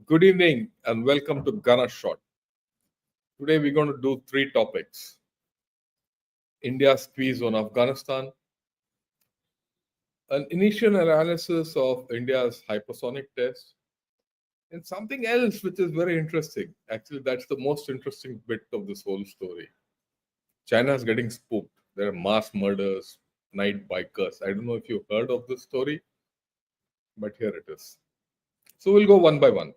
Good evening and welcome to Ghana Shot. Today we're going to do three topics: India's squeeze on Afghanistan, an initial analysis of India's hypersonic test, and something else which is very interesting. Actually, that's the most interesting bit of this whole story. China is getting spooked. There are mass murders, night bikers. I don't know if you've heard of this story, but here it is. So we'll go one by one,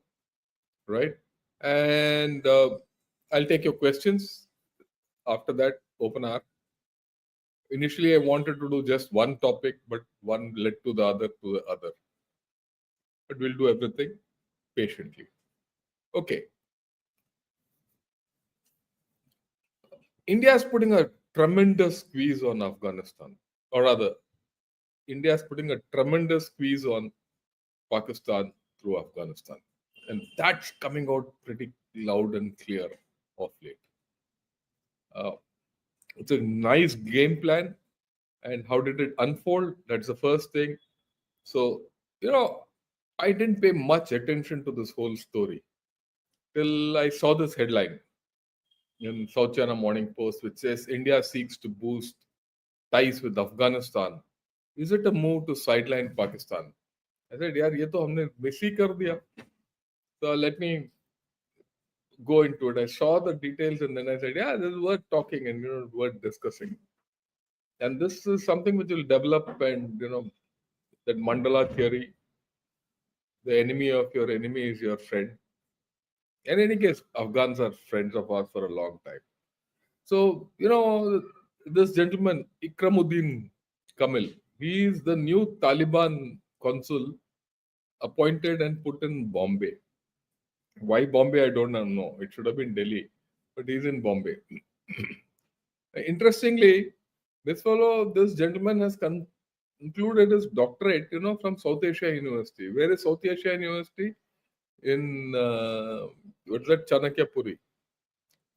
right? And I'll take your questions. After that, open hour. Initially, I wanted to do just one topic, but one led to the other to the other. But we'll do everything patiently. Okay. India is putting a tremendous squeeze on Afghanistan, or rather, India is putting a tremendous squeeze on Pakistan through Afghanistan. And that's coming out pretty loud and clear of late. Uh, it's a nice game plan. And how did it unfold? That's the first thing. So, I didn't pay much attention to this whole story till I saw this headline in South China Morning Post, which says India seeks to boost ties with Afghanistan. Is it a move to sideline Pakistan? I said, yaar, ye to humne miss hi kar diya. So let me go into it. I saw the details and then I said, yeah, this is worth talking and worth discussing. And this is something which will develop, and that mandala theory, the enemy of your enemy is your friend. In any case, Afghans are friends of ours for a long time. So, this gentleman, Ikramuddin Kamil, he is the new Taliban consul appointed and put in Bombay. Why Bombay, I don't know. It should have been Delhi, but he's in Bombay. Interestingly, this gentleman has concluded his doctorate, from South Asia University. Where is South Asia University? In, what's that, Chanakyapuri.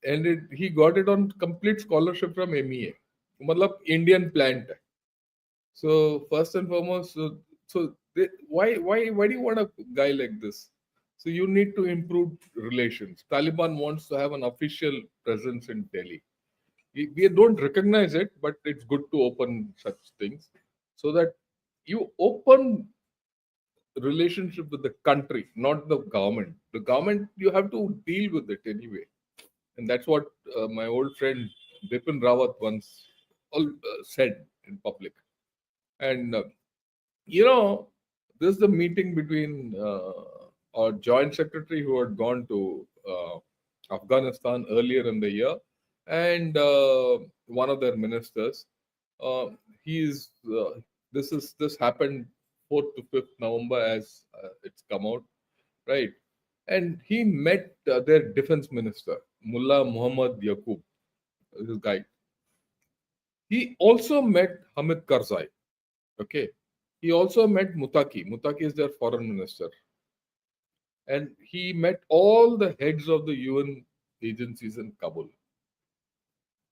And he got it on complete scholarship from MEA. Matlab Indian plant. So first and foremost, why do you want a guy like this? So you need to improve relations. Taliban wants to have an official presence in Delhi. We don't recognize it, but it's good to open such things so that you open relationship with the country, not the government. The government, you have to deal with it anyway. And that's what my old friend Bipin Rawat once said in public. And, this is the meeting between our joint secretary who had gone to Afghanistan earlier in the year and one of their ministers. He's this happened 4th to 5th November as it's come out, right? And he met their defense minister, Mullah Muhammad Yaqub, this guy. He also met Hamid Karzai. Okay. He also met Mutaki. Mutaki is their foreign minister. And he met all the heads of the UN agencies in Kabul.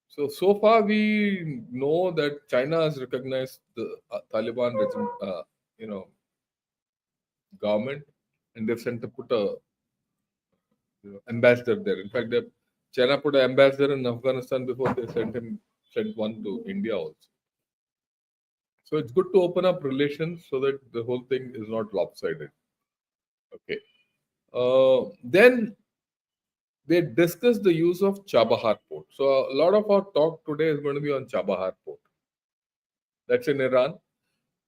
So far we know that China has recognized the Taliban regime, government, and they've sent put a ambassador there. In fact, China put an ambassador in Afghanistan before they sent one to India also. So it's good to open up relations so that the whole thing is not lopsided. Okay. Then they discussed the use of Chabahar port. So a lot of our talk today is going to be on Chabahar port. That's in Iran.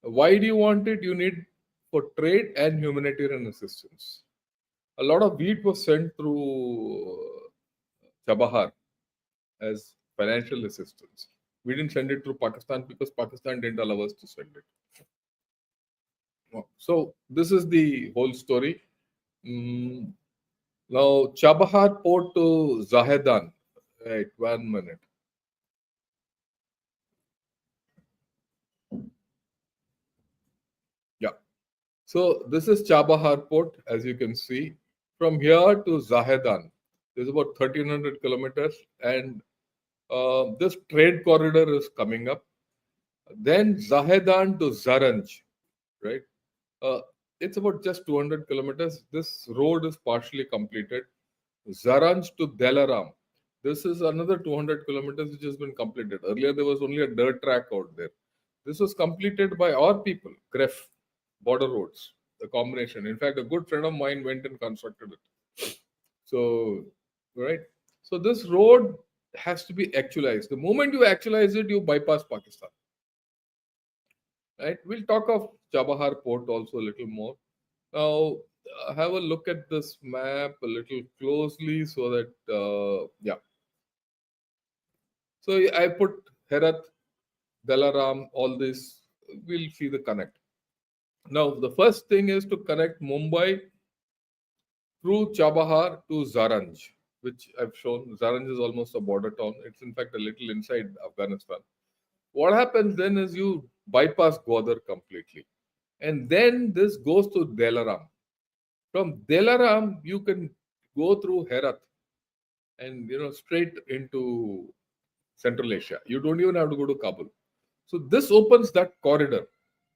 Why do you want it? You need for trade and humanitarian assistance. A lot of wheat was sent through Chabahar as financial assistance. We didn't send it through Pakistan because Pakistan didn't allow us to send it. So this is the whole story. Now, Chabahar port to Zahedan. Right, 1 minute. Yeah. So this is Chabahar port, as you can see. From here to Zahedan, there's about 1,300 kilometers, and this trade corridor is coming up. Then Zahedan to Zaranj, right? It's about just 200 kilometers. This road is partially completed. Zaranj to Delaram. This is another 200 kilometers which has been completed. Earlier, there was only a dirt track out there. This was completed by our people, Gref, border roads, the combination. In fact, a good friend of mine went and constructed it. So, right. So, this road has to be actualized. The moment you actualize it, you bypass Pakistan. Right. We'll talk of Chabahar port also a little more. Now, have a look at this map a little closely so that, yeah. So I put Herat, Dalaram, all this. We'll see the connect. Now, the first thing is to connect Mumbai through Chabahar to Zaranj, which I've shown. Zaranj is almost a border town. It's in fact a little inside Afghanistan. What happens then is you bypass Gwadar completely. And then this goes to Delaram. From Delaram, you can go through Herat and straight into Central Asia. You don't even have to go to Kabul. So this opens that corridor,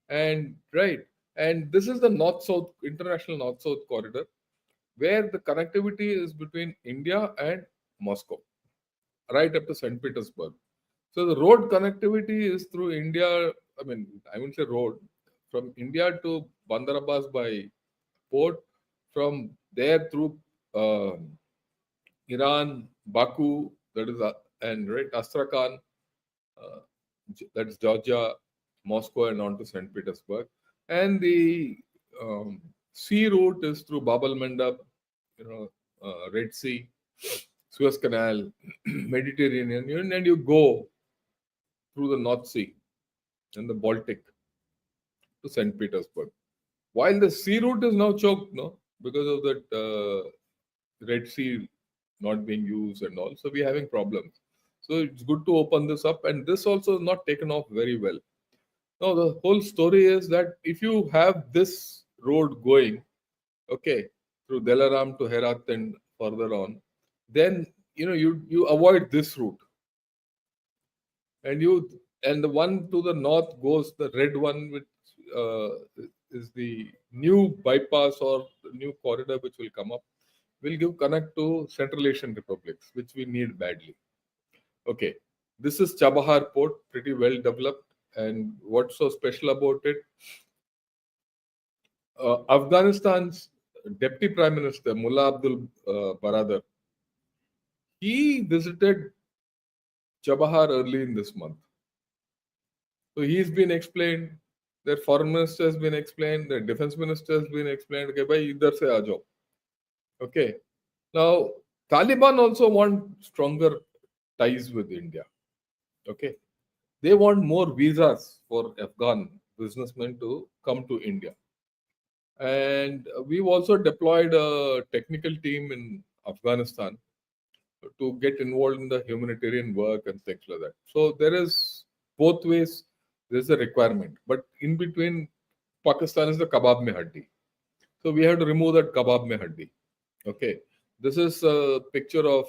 and right, and this is the north-south international north-south corridor, where the connectivity is between India and Moscow, right up to St. Petersburg. So the road connectivity is through India. I mean, I wouldn't say road, from India to Bandar Abbas by port, from there through Iran, Baku, that is, and right, Astrakhan, uh, that is Georgia, Moscow, and on to St. Petersburg. And the sea route is through Bab al Mandab, Red Sea, Suez Canal, Mediterranean, and you go through the North Sea and the Baltic to St. Petersburg. While the sea route is now choked, no, because of that Red Sea not being used and all. So we're having problems. So it's good to open this up, and this also is not taken off very well. Now the whole story is that if you have this road going, okay, through Delaram to Herat and further on, then you avoid this route, and the one to the north goes the red one, which uh, is the new bypass or the new corridor which will come up, will give connect to Central Asian republics, which we need badly. Okay, this is Chabahar port, pretty well developed. And what's so special about it? Afghanistan's Deputy Prime Minister, Mullah Abdul Baradar, he visited Chabahar early in this month. So he's been explained, their foreign minister has been explained, their defense minister has been explained, okay, bhai, idhar se aa jao. Okay. Now, Taliban also want stronger ties with India. Okay. They want more visas for Afghan businessmen to come to India. And we've also deployed a technical team in Afghanistan to get involved in the humanitarian work and things like that. So there is both ways, there's a requirement. But in between, Pakistan is the kebab mein haddi. So we have to remove that kebab mein haddi. Okay. This is a picture of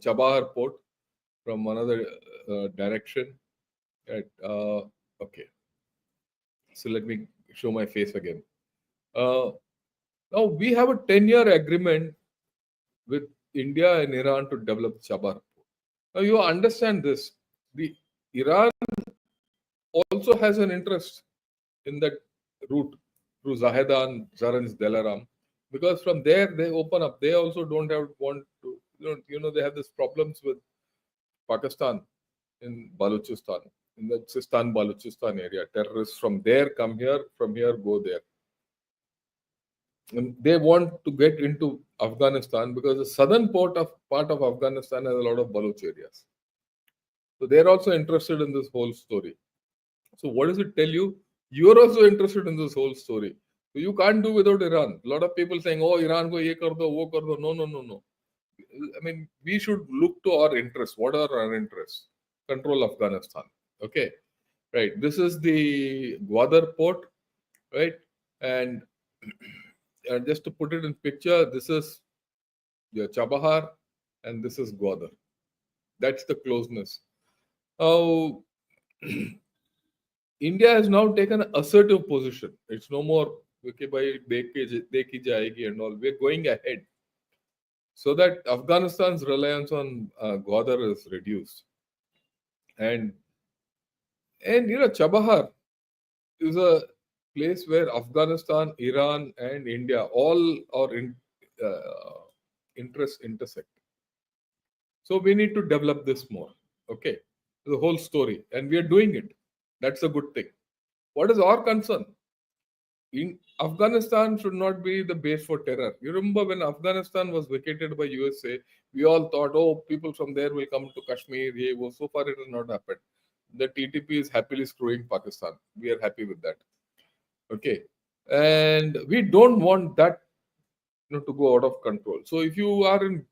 Chabahar port from another direction. Right. Okay. So let me show my face again. Now we have a 10-year agreement with India and Iran to develop Chabahar port. Now you understand this. The Iran also has an interest in that route through Zahedan, Zaranj, Delaram, because from there they open up. They also don't want to. They have these problems with Pakistan in Balochistan, in the Sistan Balochistan area. Terrorists from there come here, from here go there. And they want to get into Afghanistan because the southern part of Afghanistan has a lot of Baloch areas. So they're also interested in this whole story. So what does it tell you? You're also interested in this whole story. So you can't do without Iran. A lot of people saying, "Oh, Iran ko ye kar do, wo kar do." No, no, no, no. I mean, we should look to our interests. What are our interests? Control Afghanistan. Okay, right. This is the Gwadar port, right? And just to put it in picture, this is your Chabahar, and this is Gwadar. That's the closeness. Now, India has now taken an assertive position. It's no more okay, bhai, dekhi jayegi and all. We're going ahead so that Afghanistan's reliance on Gwadar is reduced. And Chabahar is a place where Afghanistan, Iran, and India all our interests intersect. So we need to develop this more. Okay, the whole story, and we are doing it. That's a good thing. What is our concern? In Afghanistan should not be the base for terror. You remember when Afghanistan was vacated by USA, we all thought, oh, people from there will come to Kashmir. Ye, wo. So far, it has not happened. The TTP is happily screwing Pakistan. We are happy with that. Okay, and we don't want that to go out of control. So if you are in,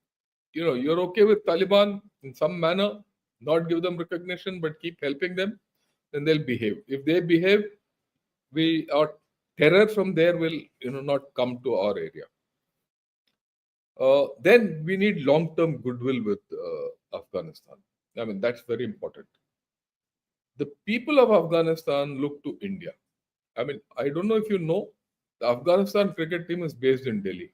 you're okay with Taliban in some manner, not give them recognition, but keep helping them, then they'll behave. If they behave, our terror from there will not come to our area. Then we need long-term goodwill with Afghanistan. I mean, that's very important. The people of Afghanistan look to India. I mean, I don't know if you know, the Afghanistan cricket team is based in Delhi.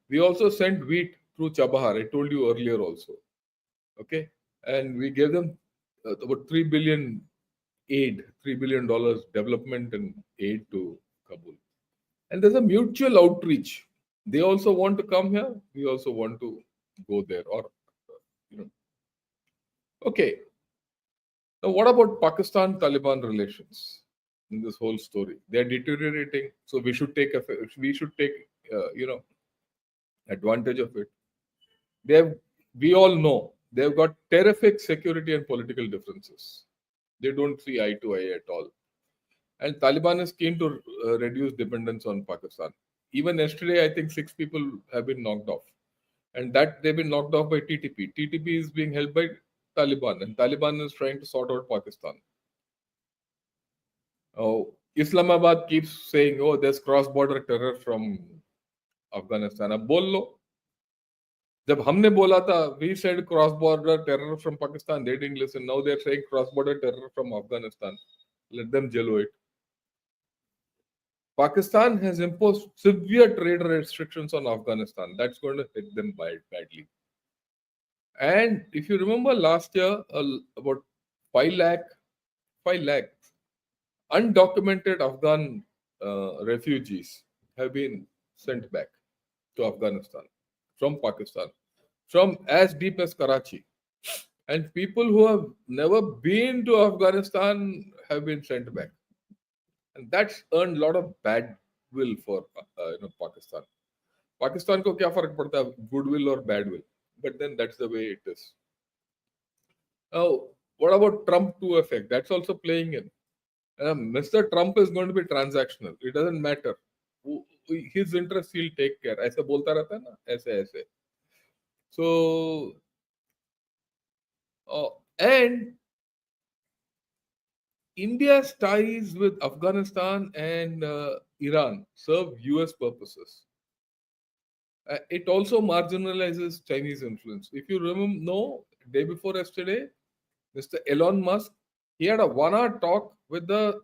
We also sent wheat through Chabahar. I told you earlier also. Okay, and we gave them about 3 billion aid, $3 billion development and aid to Kabul. And there's a mutual outreach. They also want to come here. We also want to go there. Or, you know. Okay. Now, what about Pakistan-Taliban relations in this whole story? They are deteriorating. So we should take advantage of it. We all know they've got terrific security and political differences. They don't see eye to eye at all. And Taliban is keen to reduce dependence on Pakistan. Even yesterday, I think 6 people have been knocked off. And that they've been knocked off by TTP. TTP is being held by Taliban, and Taliban is trying to sort out Pakistan. Oh, Islamabad keeps saying, oh, there's cross-border terror from Afghanistan. Ab bol lo. जब हमने बोला था, we said cross-border terror from Pakistan, they didn't listen. Now they're saying cross-border terror from Afghanistan. Let them jello it. Pakistan has imposed severe trade restrictions on Afghanistan. That's going to hit them badly. And if you remember last year, about 5 lakh undocumented Afghan refugees have been sent back to Afghanistan from Pakistan, from as deep as Karachi. And people who have never been to Afghanistan have been sent back. And that's earned a lot of bad will for Pakistan. Pakistan ko kya farak padta hai, goodwill or bad will? But then that's the way it is. Now, what about Trump 2 effect? That's also playing in. Mr. Trump is going to be transactional. It doesn't matter. His interest he'll take care. ऐसे बोलता रहता है ना, ऐसे. So, and India's ties with Afghanistan and Iran serve US purposes. It also marginalizes Chinese influence. If you remember, day before yesterday, Mr. Elon Musk, he had a 1 hour talk with the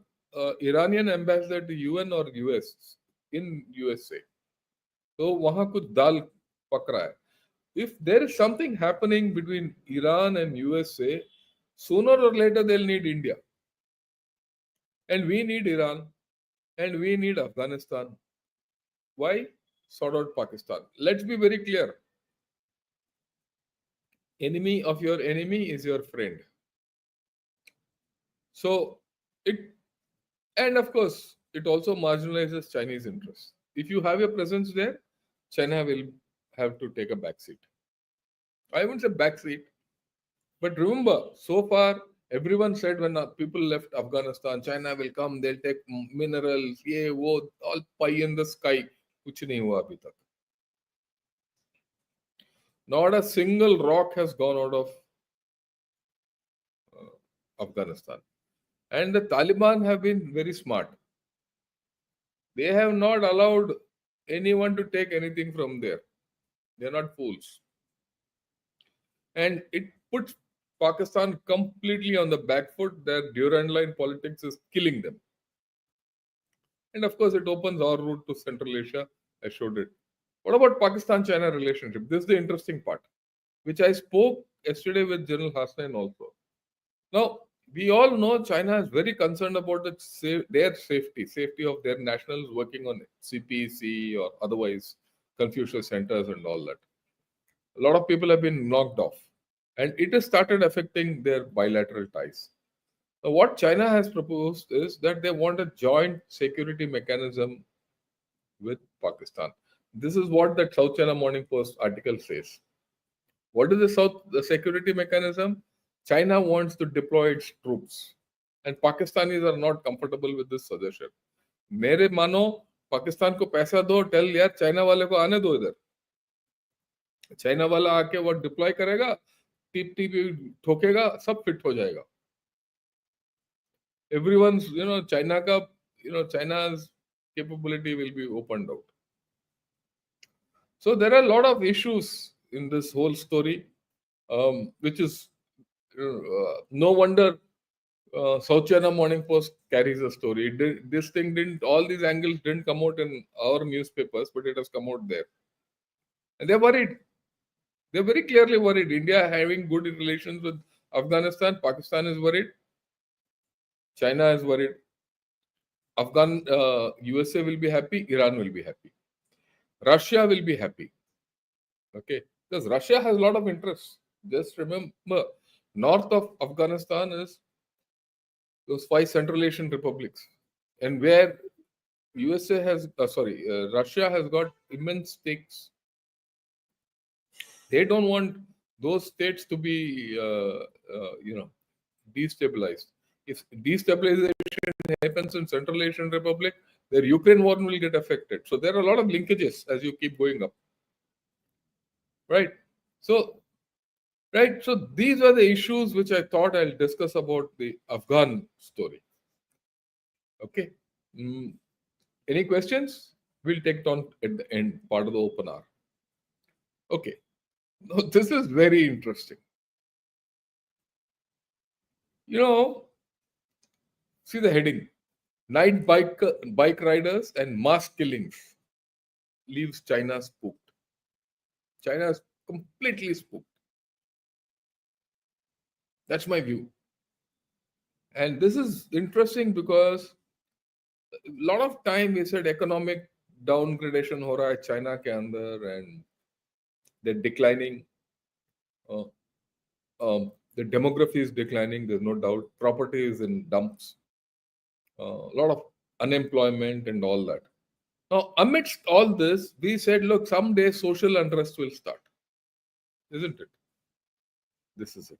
Iranian ambassador to UN or US in USA. So, wahan kuch dal pak raha hai. If there is something happening between Iran and USA, sooner or later they'll need India. And we need Iran. And we need Afghanistan. Why? Sort out Pakistan. Let's be very clear. Enemy of your enemy is your friend. So, and of course, it also marginalizes Chinese interests. If you have a presence there, China will have to take a back seat. I wouldn't say back seat, but remember, so far, everyone said when people left Afghanistan, China will come, they'll take minerals, all pie in the sky. Kuch nahi hua abhi tak. Not a single rock has gone out of Afghanistan. And the Taliban have been very smart. They have not allowed anyone to take anything from there. They're not fools. And it puts Pakistan completely on the back foot. Their Durand line politics is killing them. And of course, it opens our route to Central Asia. I showed it. What about Pakistan-China relationship? This is the interesting part, which I spoke yesterday with General Hasnain also. Now, we all know China is very concerned about their safety of their nationals working on CPC or otherwise Confucius centers and all that. A lot of people have been knocked off, and it has started affecting their bilateral ties. Now, what China has proposed is that they want a joint security mechanism with Pakistan. This is what the South China Morning Post article says. What is the security mechanism? China wants to deploy its troops, and Pakistanis are not comfortable with this suggestion. मेरे मानो पाकिस्तान को पैसा दो, tell यार China वाले को आने दो इधर. चाइना वाला आके वो डिप्लॉय करेगा, टीप टीप ठोकेगा, सब फिट हो जाएगा. Everyone's, China का, China's capability will be opened out. So there are a lot of issues in this whole story, which is no wonder South China Morning Post carries a story. All these angles didn't come out in our newspapers, but it has come out there. And they're worried. They're very clearly worried. India having good relations with Afghanistan, Pakistan is worried, China is worried. USA will be happy, Iran will be happy. Russia will be happy. Okay, because Russia has a lot of interests. Just remember, north of Afghanistan is those 5 Central Asian republics, and where Russia has got immense stakes. They don't want those states to be, destabilized. If destabilization happens in Central Asian Republic, their Ukraine war will get affected. So there are a lot of linkages as you keep going up. Right. So these are the issues which I thought I'll discuss about the Afghan story. Okay. Any questions? We'll take it on at the end, part of the open hour. Okay. Now, this is very interesting. See the heading. Night bike riders and mass killings leaves China spooked. China is completely spooked. That's my view. And this is interesting because a lot of time we said economic downgradation ho raha hai China ke andar, and they're declining. The demography is declining, there's no doubt. Property is in dumps. A lot of unemployment and all that. Now, amidst all this, we said, look, someday social unrest will start. Isn't it? This is it.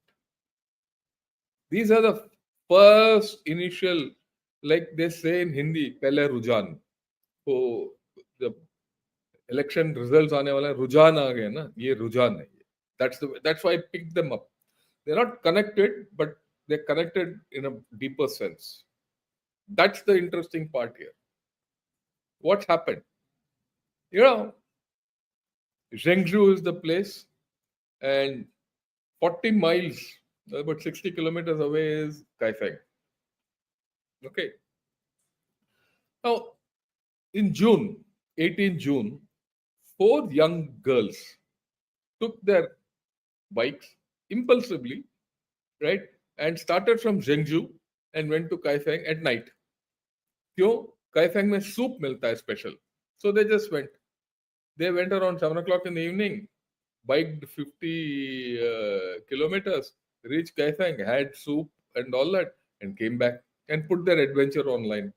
These are the first initial, like they say in Hindi, pehle rujan. So, the election results aane wala rujan aa gaya na, ye rujan hai. That's why I picked them up. They're not connected, but they're connected in a deeper sense. That's the interesting part here. What's happened? Zhengzhou is the place, and 40 miles, about 60 kilometers away, is Kaifeng. Okay. Now, in June, 18 June, 4 young girls took their bikes impulsively, right, and started from Zhengzhou and went to Kaifeng at night. क्यों? Kaifeng में soup मिलता है special. So they just went. They went around 7 o'clock in the evening, biked 50 kilometers, reached Kaifeng, had soup and all that, and came back and put their adventure online.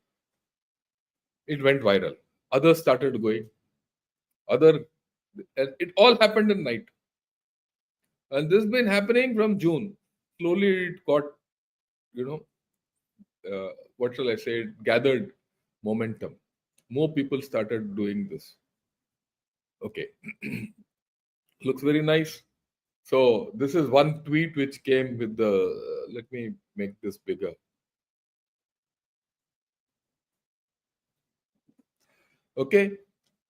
It went viral. Others started going. It all happened in night. And this has been happening from June. Slowly it got, what shall I say, it gathered momentum. More people started doing this. Okay. Looks very nice. So this is one tweet which came with the, let me make this bigger. Okay.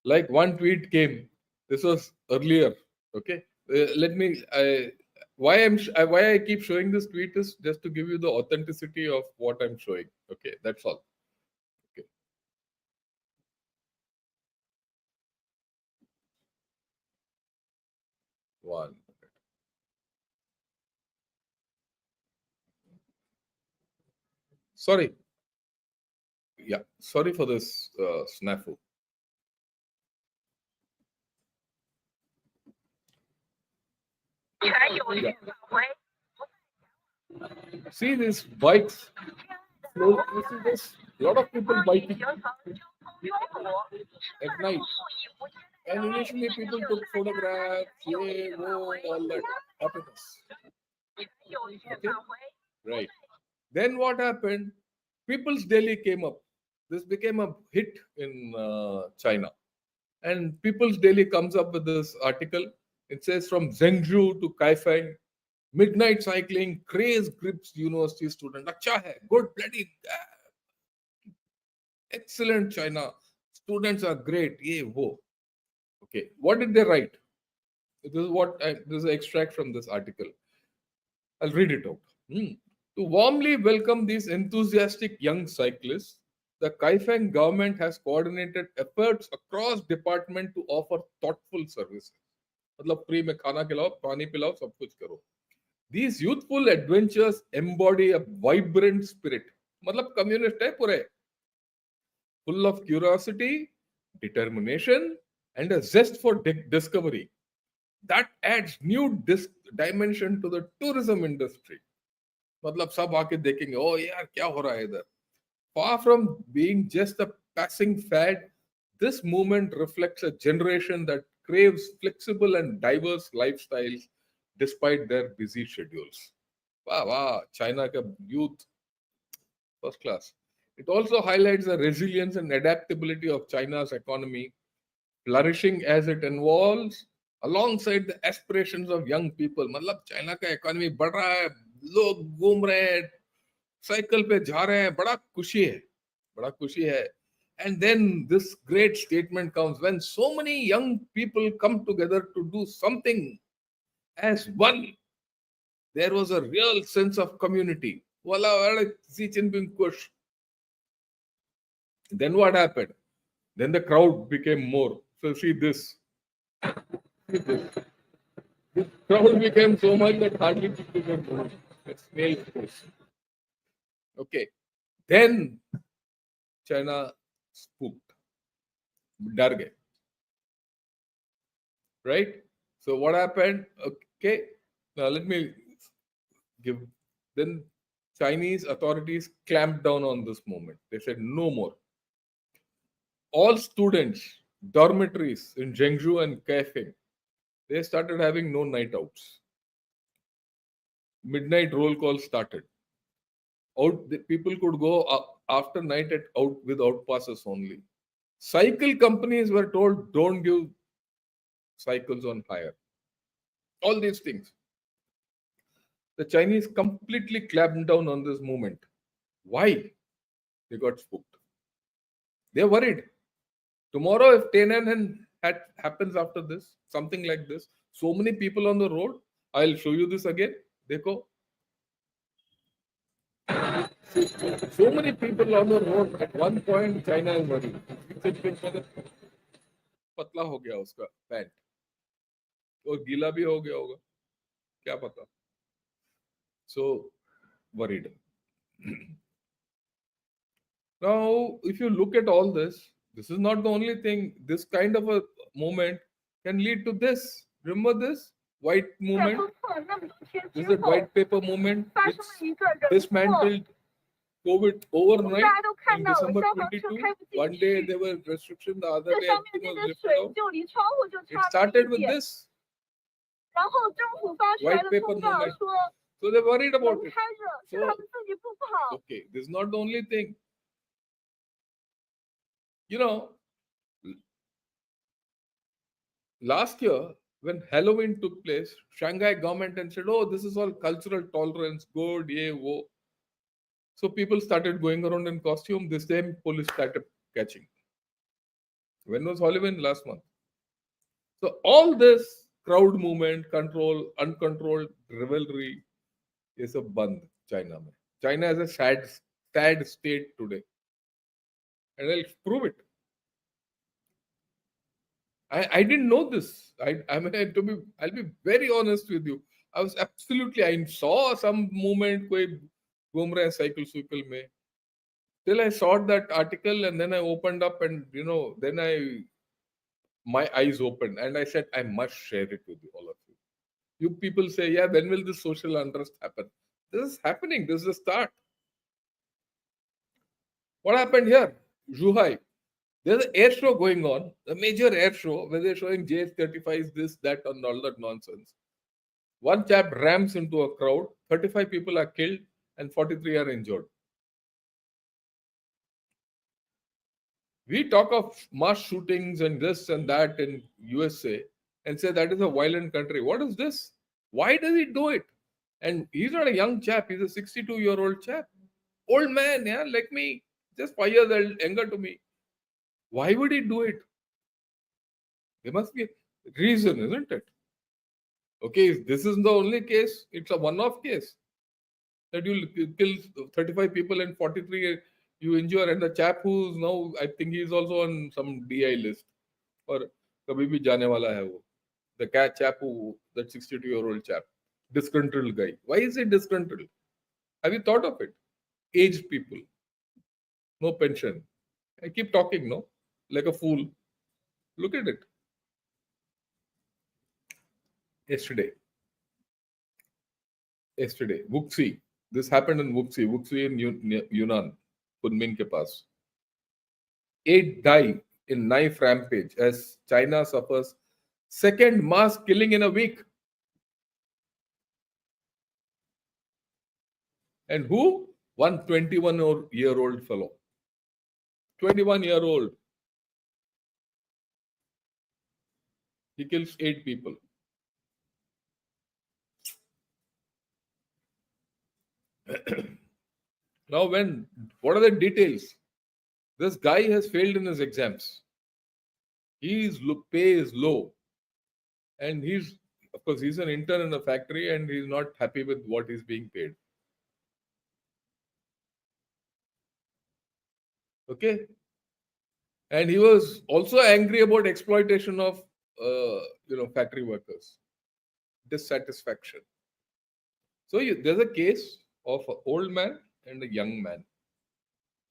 Like one tweet came. This was earlier. Okay. why I keep showing this tweet is just to give you the authenticity of what I'm showing. Okay, that's all. Okay. One. Sorry. Yeah. Sorry for this snafu. Yeah. See these bikes. You see this? A lot of people biking at night. And initially people took photographs, yeah, whoa, all that happiness. Okay? Right. Then what happened? People's Daily came up. This became a hit in China. And People's Daily comes up with this article. It says from Zhengzhou to Kaifeng, midnight cycling, craze grips university student. Acha hai, good, bloody, excellent China. Students are great. Yeah, whoa. Okay, what did they write? This is an extract from this article. I'll read it out. To warmly welcome these enthusiastic young cyclists, the Kaifeng government has coordinated efforts across department to offer thoughtful services. मतलब free में खाना खिलाओ, पानी पिलाओ, सब कुछ करो. These youthful adventures embody a vibrant spirit. मतलब communist है पूरे. Full of curiosity, determination, and a zest for discovery. That adds new dimension to the tourism industry. मतलब सब आके देखेंगे ओ यार क्या हो रहा है इधर. Far from being just a passing fad, this movement reflects a generation that craves flexible and diverse lifestyles despite their busy schedules. Wow, wow, China ka youth, first class. It also highlights the resilience and adaptability of China's economy, flourishing as it evolves alongside the aspirations of young people. मतलब China का economy बढ़ रहा है, लोग घूम रहे हैं, cycle पे जा रहे हैं, बड़ा खुशी है. And then this great statement comes when so many young people come together to do something as one. There was a real sense of community. Wala Xi Jinping push. Then what happened? Then the crowd became more. So see this. See this. The crowd became so much that hardly people can move. It's snail pace. Okay. Then China spooked. डर गए. Right? So what happened? Okay. Now let me give. Then Chinese authorities clamped down on this moment. They said no more. All students, dormitories in Zhengzhou and Kaifeng, they started having no night outs. Midnight roll call started. People could go after night out with out passes only. Cycle companies were told don't give cycles on hire. All these things. The Chinese completely clamped down on this movement. Why? They got spooked. They're worried. Tomorrow, if Tiananmen happens after this, something like this, so many people on the road, I'll show you this again. Dekho. So many people on the road, at one point, China is worried. पतला हो गया उसका pant और गीला भी हो गया होगा क्या पता. So worried. Now, if you look at all this, this is not the only thing. This kind of a moment can lead to this. Remember this white movement? This is a white paper movement which dismantled COVID overnight in December 22. One day there were restrictions, the other day everything was lifted out. It started with this white paper movement. So they're worried about it. So, okay, this is not the only thing. You know, last year when Halloween took place, Shanghai government and said, "Oh, this is all cultural tolerance, good, yeah, wo." So people started going around in costume. This time, police started catching. When was Halloween? Last month. So all this crowd movement, control, uncontrolled revelry is a band China में. China is a sad state today. And I'll prove it. I didn't know this. I mean, I'll be very honest with you. I saw some movement कोई घूम रहे हैं cycle में. Till I saw that article and then I opened up and then my eyes opened and I said I must share it with you, all of you. You people say, yeah, when will this social unrest happen? This is happening. This is the start. What happened here? Zhuhai. There's an air show going on, a major air show where they're showing JS-35s, this, that, and all that nonsense. One chap rams into a crowd, 35 people are killed and 43 are injured. We talk of mass shootings and this and that in USA and say that is a violent country. What is this? Why does he do it? And he's not a young chap, he's a 62-year-old chap. Old man, yeah, like me, just 5 years younger to me. Why would he do it? There must be a reason, isn't it? Okay, this is the only case, it's a one-off case. That you kill 35 people and 43 you injure, and the chap who's now, I think he's also on some DI list. Or kabhi bhi jaane wala hai wo. The chap who, that 62-year-old chap. Disgruntled guy. Why is he disgruntled? Have you thought of it? Aged people. No pension. I keep talking, no? Like a fool. Look at it. Yesterday, Wuxi. This happened in Wuxi in Yunnan, Kunming ke paas. 8 die in knife rampage as China suffers second mass killing in a week. And who? One 21-year-old fellow. 21-year-old. He kills 8 people. Now, what are the details? This guy has failed in his exams. His pay is low. And of course, he's an intern in a factory and he's not happy with what he's being paid. Okay? And he was also angry about exploitation of, factory workers. Dissatisfaction. So there's a case of an old man and a young man.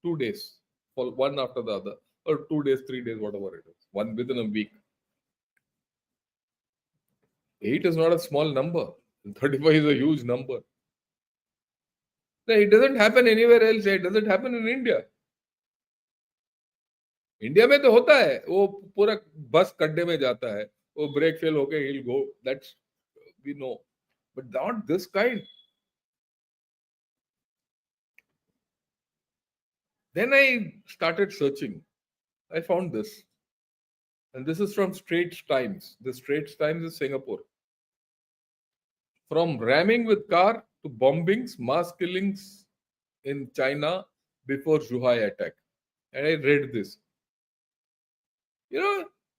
2 days, one after the other, or 2 days, 3 days, whatever it is. One within a week. 8 is not a small number. 35 is a huge number. It doesn't happen anywhere else. It doesn't happen in India. India में तो होता है, वो पूरा बस खड्डे में जाता है, वो ब्रेक फेल होके he'll go. That's we know, but not this kind. Then I started searching. I found this, and this is from Straits Times. The Straits Times is Singapore. From ramming with car to bombings, mass killings in China before Zhuhai attack. And I read this.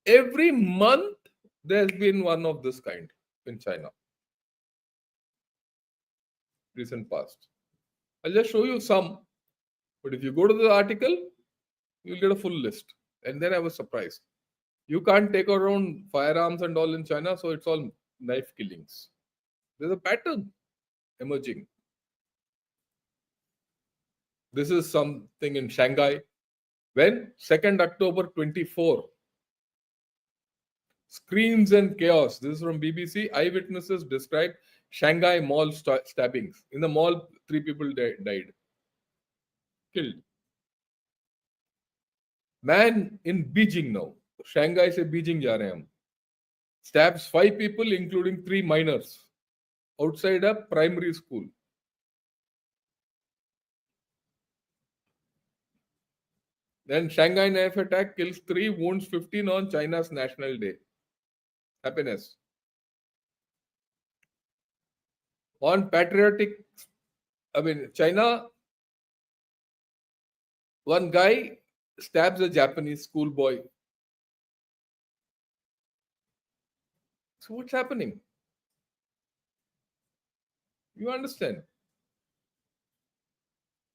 Every month there's been one of this kind in China. Recent past. I'll just show you some. But if you go to the article, you'll get a full list. And then I was surprised. You can't take around firearms and all in China, so it's all knife killings. There's a pattern emerging. This is something in Shanghai. When? 2nd October 24. Screams and chaos. This is from BBC. Eyewitnesses describe Shanghai mall stabbings. In the mall, 3 people died. Killed. Man in Beijing now. Shanghai se Beijing ja rahe hain hum. Stabs 5 people, including 3 minors, outside a primary school. Then Shanghai knife attack kills 3, wounds 15 on China's National Day. Happiness. On patriotic, China, one guy stabs a Japanese schoolboy. So what's happening? You understand?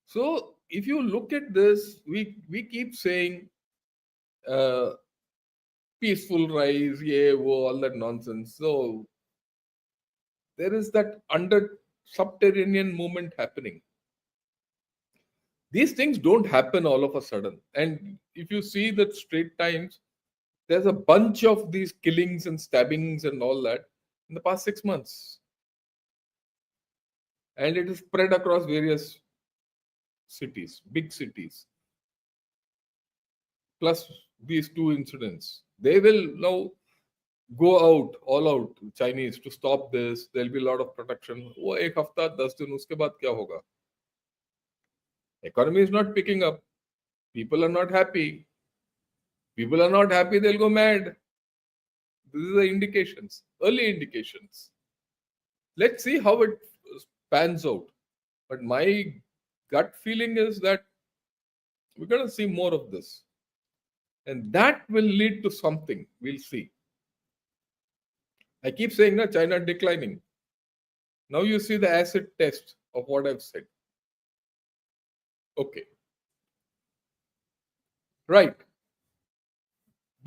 So if you look at this, we keep saying uh, peaceful rise, yeah, whoa, all that nonsense. So there is that under subterranean movement happening. These things don't happen all of a sudden. And if you see the Straight Times, there's a bunch of these killings and stabbings and all that in the past 6 months. And it is spread across various cities, big cities. Plus these two incidents. They will now go out, all out, Chinese, to stop this. There'll be a lot of protection. वो एक हफ्ता 10 दिन उसके बाद क्या होगा? Economy is not picking up. People are not happy. People are not happy, they'll go mad. This is the indications, early indications. Let's see how it pans out. But my gut feeling is that we're going to see more of this. And that will lead to something. We'll see. I keep saying that China declining. Now you see the acid test of what I've said. Okay. Right.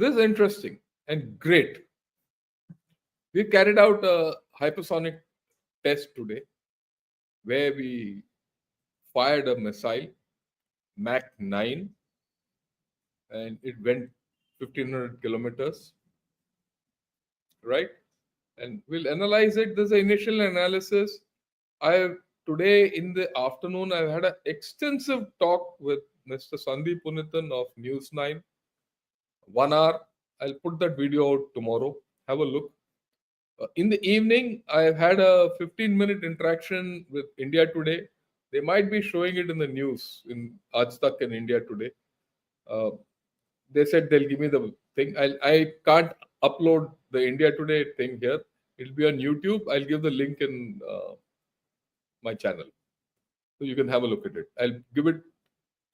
This is interesting and great. We carried out a hypersonic test today where we fired a missile, Mach 9, and it went 1500 kilometers. Right? And we'll analyze it. There's an initial analysis. Today in the afternoon, I've had an extensive talk with Mr. Sandeep Punithan of News 9. 1 hour. I'll put that video out tomorrow. Have a look. In the evening, I've had a 15-minute interaction with India Today. They might be showing it in the news in Aaj Tak and India Today. They said they'll give me the thing. I can't upload the India Today thing here. It'll be on YouTube. I'll give the link in my channel, so you can have a look at it. I'll give it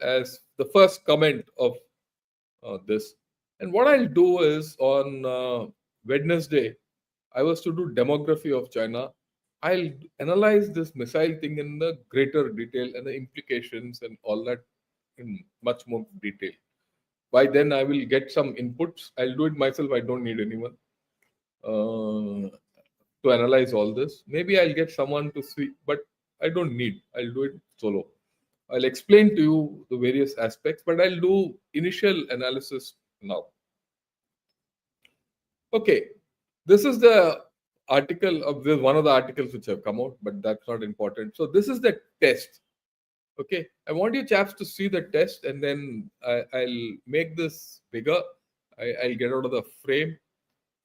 as the first comment of this. And what I'll do is on Wednesday, I was to do demography of China. I'll analyze this missile thing in the greater detail and the implications and all that in much more detail. By then, I will get some inputs. I'll do it myself. I don't need anyone to analyze all this. Maybe I'll get someone to see, but I don't need. I'll do it solo. I'll explain to you the various aspects, but I'll do initial analysis now. Okay, this is the article of this one of the articles which have come out, but that's not important. So this is the test. Okay, I want you chaps to see the test, and then I'll make this bigger. I'll get out of the frame.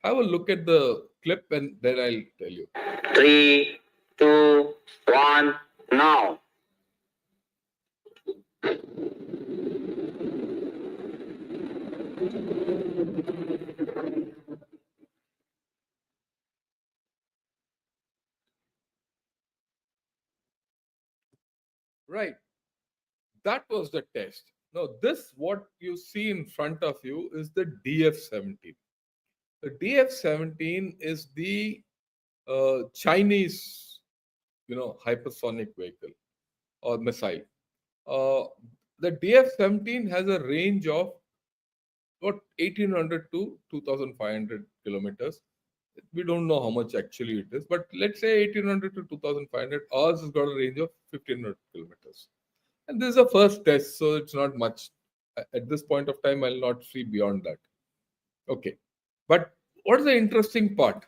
Have a look at the clip, and then I'll tell you. 3, 2, 1, now. Right. That was the test. Now, this, what you see in front of you, is the DF-17. The DF-17 is the Chinese, hypersonic vehicle or missile. The DF-17 has a range of about 1800 to 2500 kilometers. We don't know how much actually it is, but let's say 1800 to 2500. Ours has got a range of 1500 kilometers. And this is a first test, so it's not much. At this point of time, I'll not see beyond that. Okay. But what is the interesting part?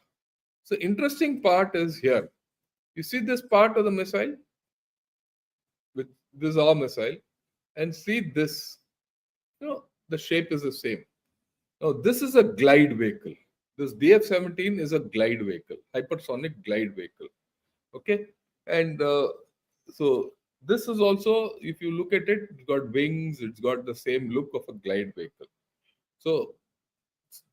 So interesting part is here. You see this part of the missile? With this is our missile. And see this. The shape is the same. Now, this is a glide vehicle. This DF-17 is a glide vehicle, hypersonic glide vehicle. Okay. And so this is also, if you look at it, it's got wings, it's got the same look of a glide vehicle. So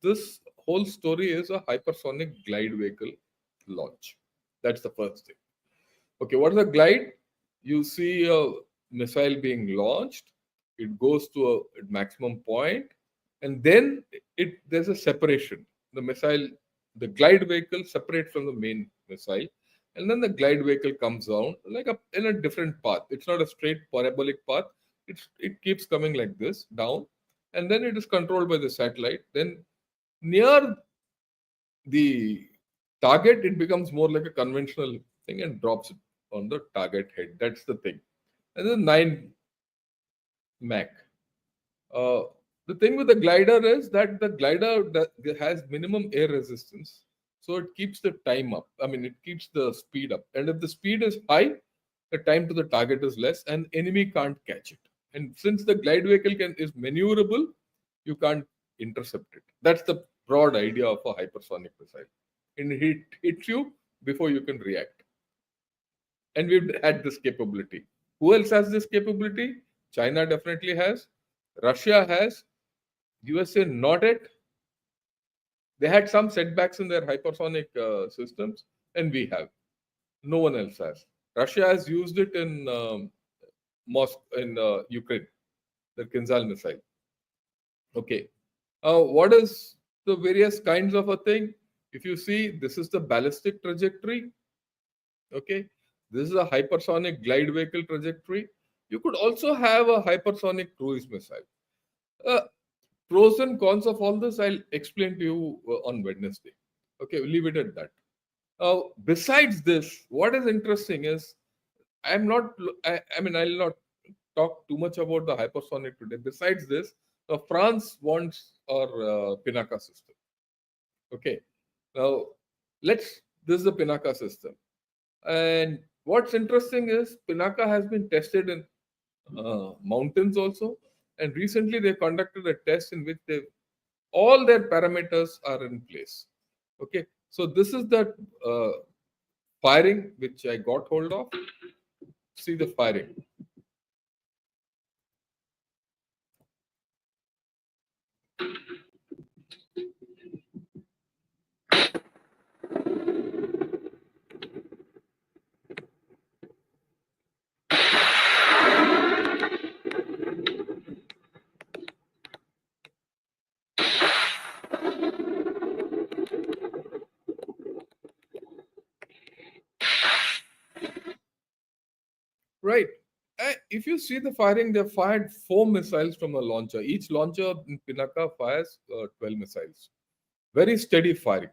this whole story is a hypersonic glide vehicle launch. That's the first thing. Okay, what is a glide? You see a missile being launched, it goes to a maximum point, and then there's a separation. The missile The glide vehicle separates from the main missile, and then the glide vehicle comes down like in a different path. It's not a straight parabolic path. It keeps coming like this down, and then it is controlled by the satellite. Then near the target, it becomes more like a conventional thing and drops it on the target head. That's the thing. And then 9 Mach. Uh, the thing with the glider is that the glider has minimum air resistance, so it keeps the time up. I mean, it keeps the speed up. And if the speed is high, the time to the target is less, and enemy can't catch it. And since the glide vehicle is maneuverable, you can't intercept it. That's the broad idea of a hypersonic missile. And it hits you before you can react. And we've had this capability. Who else has this capability? China definitely has. Russia has. USA not yet. They had some setbacks in their hypersonic systems, and we have. No one else has. Russia has used it in Ukraine, the Kinzhal missile. Okay. What is the various kinds of a thing? If you see, this is the ballistic trajectory. Okay. This is a hypersonic glide vehicle trajectory. You could also have a hypersonic cruise missile. Pros and cons of all this, I'll explain to you on Wednesday. Okay, we'll leave it at that. Besides this, what is interesting is I mean, I'll not talk too much about the hypersonic today. Besides this, France wants our Pinaka system. Okay, now this is the Pinaka system. And what's interesting is Pinaka has been tested in mountains also. And recently they conducted a test in which all their parameters are in place. Okay, so this is the firing which I got hold of. See the firing. Right. If you see the firing, they fired 4 missiles from a launcher. Each launcher in Pinaka fires 12 missiles. Very steady firing,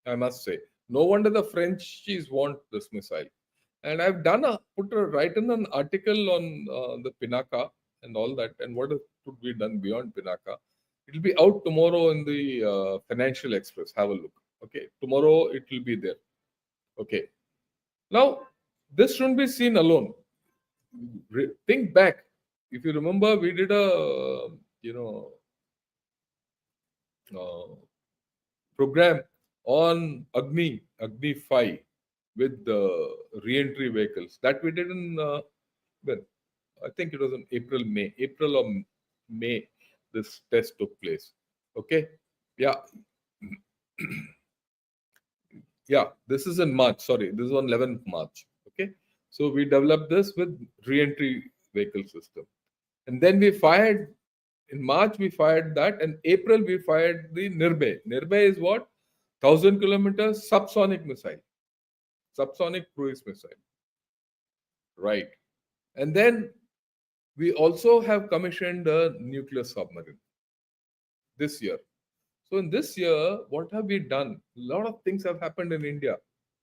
I must say. No wonder the Frenchies want this missile. And I've written an article on the Pinaka and all that, and what could be done beyond Pinaka. It'll be out tomorrow in the Financial Express. Have a look. Okay, tomorrow it will be there. Okay. Now, this shouldn't be seen alone. Think back. If you remember, we did a program on Agni 5 with the re-entry vehicles. That we did in when I think it was in April or May. This test took place. Okay, yeah, yeah. This is in March. Sorry, this is on 11th March. Okay, so we developed this with re-entry vehicle system, and then we fired. In March, we fired that, and April we fired the Nirbhay. Nirbhay is what? 1,000 kilometers subsonic missile, subsonic cruise missile. Right. And then we also have commissioned a nuclear submarine this year. So in this year, what have we done? A lot of things have happened in India.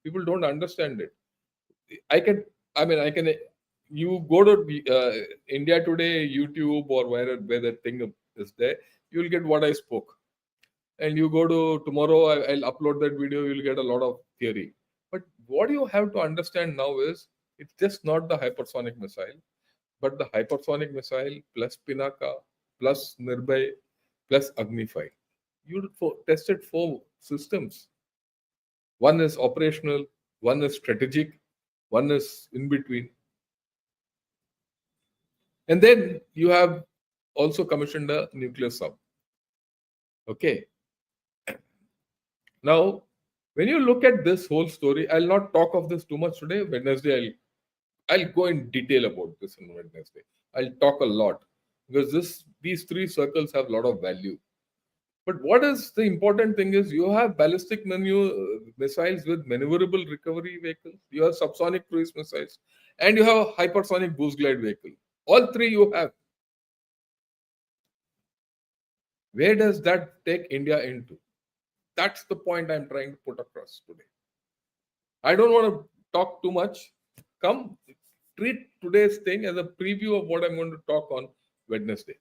People don't understand it. I can, you go to India Today, YouTube, or where the thing is there, you'll get what I spoke. And you go to tomorrow, I'll upload that video, you'll get a lot of theory. But what you have to understand now is it's just not the hypersonic missile, but the hypersonic missile plus Pinaka plus Nirbhay plus Agni 5. You tested 4 systems. One is operational, one is strategic, one is in between. And then you have also commissioned a nuclear sub. Okay. Now, when you look at this whole story, I'll not talk of this too much today. Wednesday, I'll go in detail about this on Wednesday. I'll talk a lot because these 3 circles have a lot of value. But what is the important thing is you have ballistic missiles with maneuverable recovery vehicles, you have subsonic cruise missiles, and you have a hypersonic boost glide vehicle. All three you have. Where does that take India into? That's the point I'm trying to put across today. I don't want to talk too much. Come, treat today's thing as a preview of what I'm going to talk on Wednesday.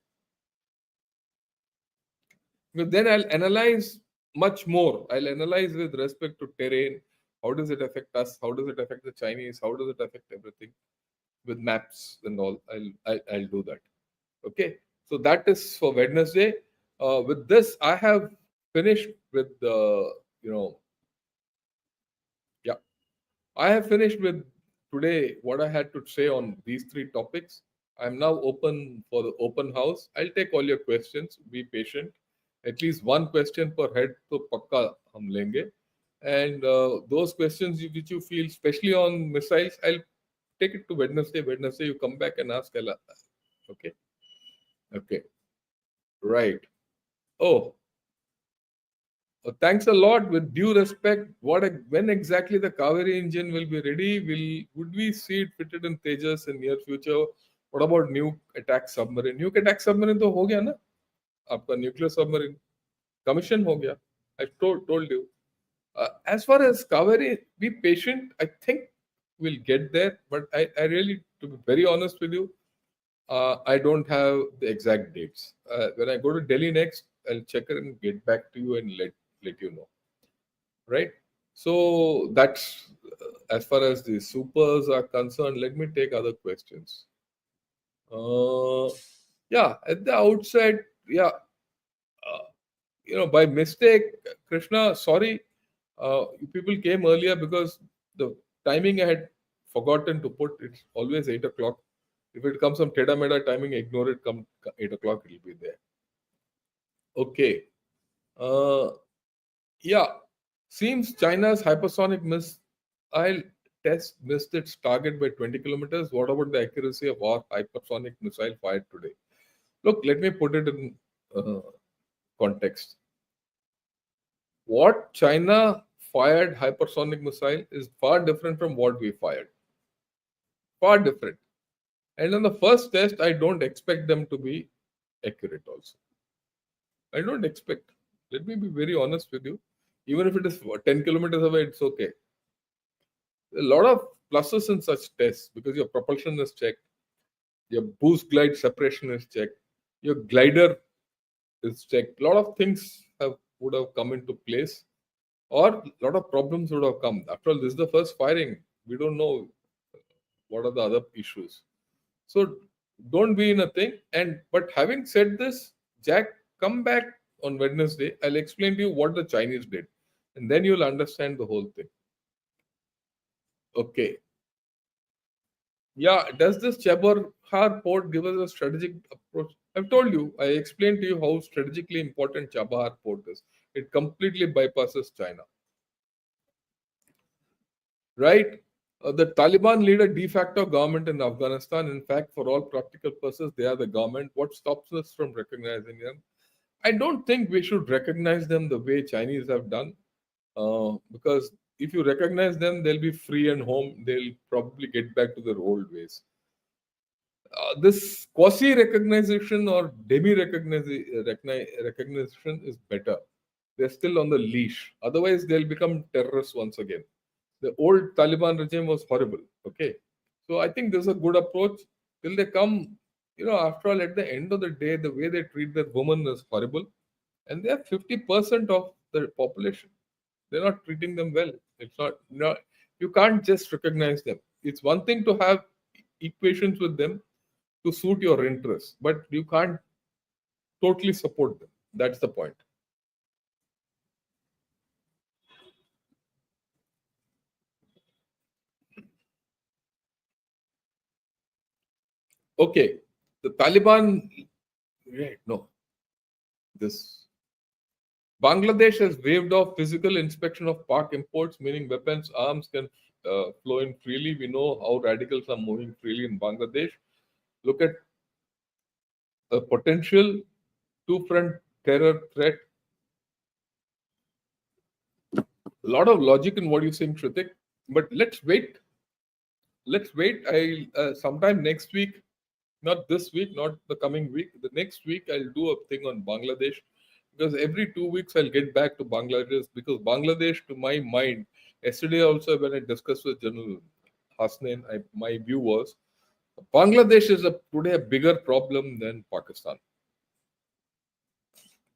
Because then I'll analyze much more. I'll analyze with respect to terrain. How does it affect us? How does it affect the Chinese? How does it affect everything with maps and all? I'll do that. Okay. So that is for Wednesday. With this, I have finished with the yeah. I have finished with today what I had to say on these three topics. I'm now open for the open house. I'll take all your questions. Be patient. At least one question per head to pakka hum lenge. And those questions which you feel, especially on missiles, I'll take it to Wednesday. Wednesday, you come back and ask. Okay. Okay. Right. Oh, thanks a lot. With due respect, when exactly the Kaveri engine will be ready? Would we see it fitted in Tejas in near future? What about nuke attack submarine? Nuke attack submarine तो हो गया ना? आपका nuclear submarine commission हो गया. I told you. As far as Kaveri, be patient. I think we'll get there, but I really, to be very honest with you, I don't have the exact dates. When I go to Delhi next, I'll check it and get back to you and let you know. Right? So that's as far as the supers are concerned. Let me take other questions. Yeah, at the outset, yeah, by mistake, Krishna, sorry, people came earlier because the timing I had forgotten to put. It's always 8 o'clock. If it comes some Teda Meda timing, ignore it. Come 8 o'clock, it'll be there. Okay. Yeah. Seems China's hypersonic missile test missed its target by 20 kilometers. What about the accuracy of our hypersonic missile fired today? Look, let me put it in context. What China fired hypersonic missile is far different from what we fired. Far different. And on the first test, I don't expect them to be accurate also. I don't expect. Let me be very honest with you. Even if it is 10 kilometers away, it's okay. A lot of pluses in such tests because your propulsion is checked, your boost glide separation is checked, your glider is checked. A lot of things would have come into place, or a lot of problems would have come. After all, this is the first firing. We don't know what are the other issues. So don't be in a thing. But having said this, Jack, come back on Wednesday. I'll explain to you what the Chinese did, and then you'll understand the whole thing. Okay. Yeah, does this Chabahar port give us a strategic approach? I've told you, I explained to you how strategically important Chabahar port is. It completely bypasses China. Right? The Taliban lead a de facto government in Afghanistan. In fact, for all practical purposes, they are the government. What stops us from recognizing them? I don't think we should recognize them the way Chinese have done, because if you recognize them, they'll be free and home. They'll probably get back to their old ways. This quasi recognition or demi recognition is better. They're still on the leash. Otherwise, they'll become terrorists once again. The old Taliban regime was horrible. Okay. So I think this is a good approach till they come. After all, at the end of the day, the way they treat their women is horrible. And they are 50% of the population. They're not treating them well. It's not, you can't just recognize them. It's one thing to have equations with them to suit your interests, but you can't totally support them. That's the point. Okay, the Taliban, right? No, this Bangladesh has waived off physical inspection of Pak imports, meaning weapons, arms can flow in freely. We know how radicals are moving freely in Bangladesh. Look at a potential two-front terror threat. A lot of logic in what you're saying, Shrutik. But let's wait. Let's wait. I sometime next week, not this week, not the coming week. The next week, I'll do a thing on Bangladesh, because every 2 weeks I'll get back to Bangladesh, because Bangladesh, to my mind, yesterday also when I discussed with General Hasnain, my view was Bangladesh is today a bigger problem than Pakistan,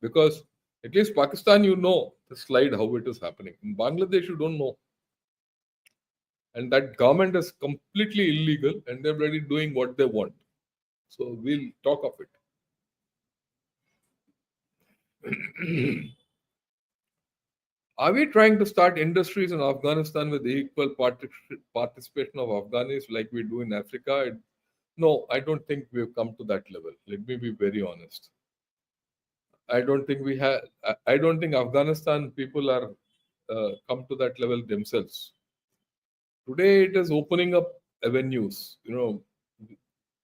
because at least Pakistan, you know the slide how it is happening. In Bangladesh, you don't know, and that government is completely illegal, and they're already doing what they want. So we'll talk of it. Are we trying to start industries in Afghanistan with equal participation of Afghanis like we do in Africa? No, I don't think we've come to that level. Let me be very honest. I don't think we have. I don't think Afghanistan people are come to that level themselves. Today, it is opening up avenues,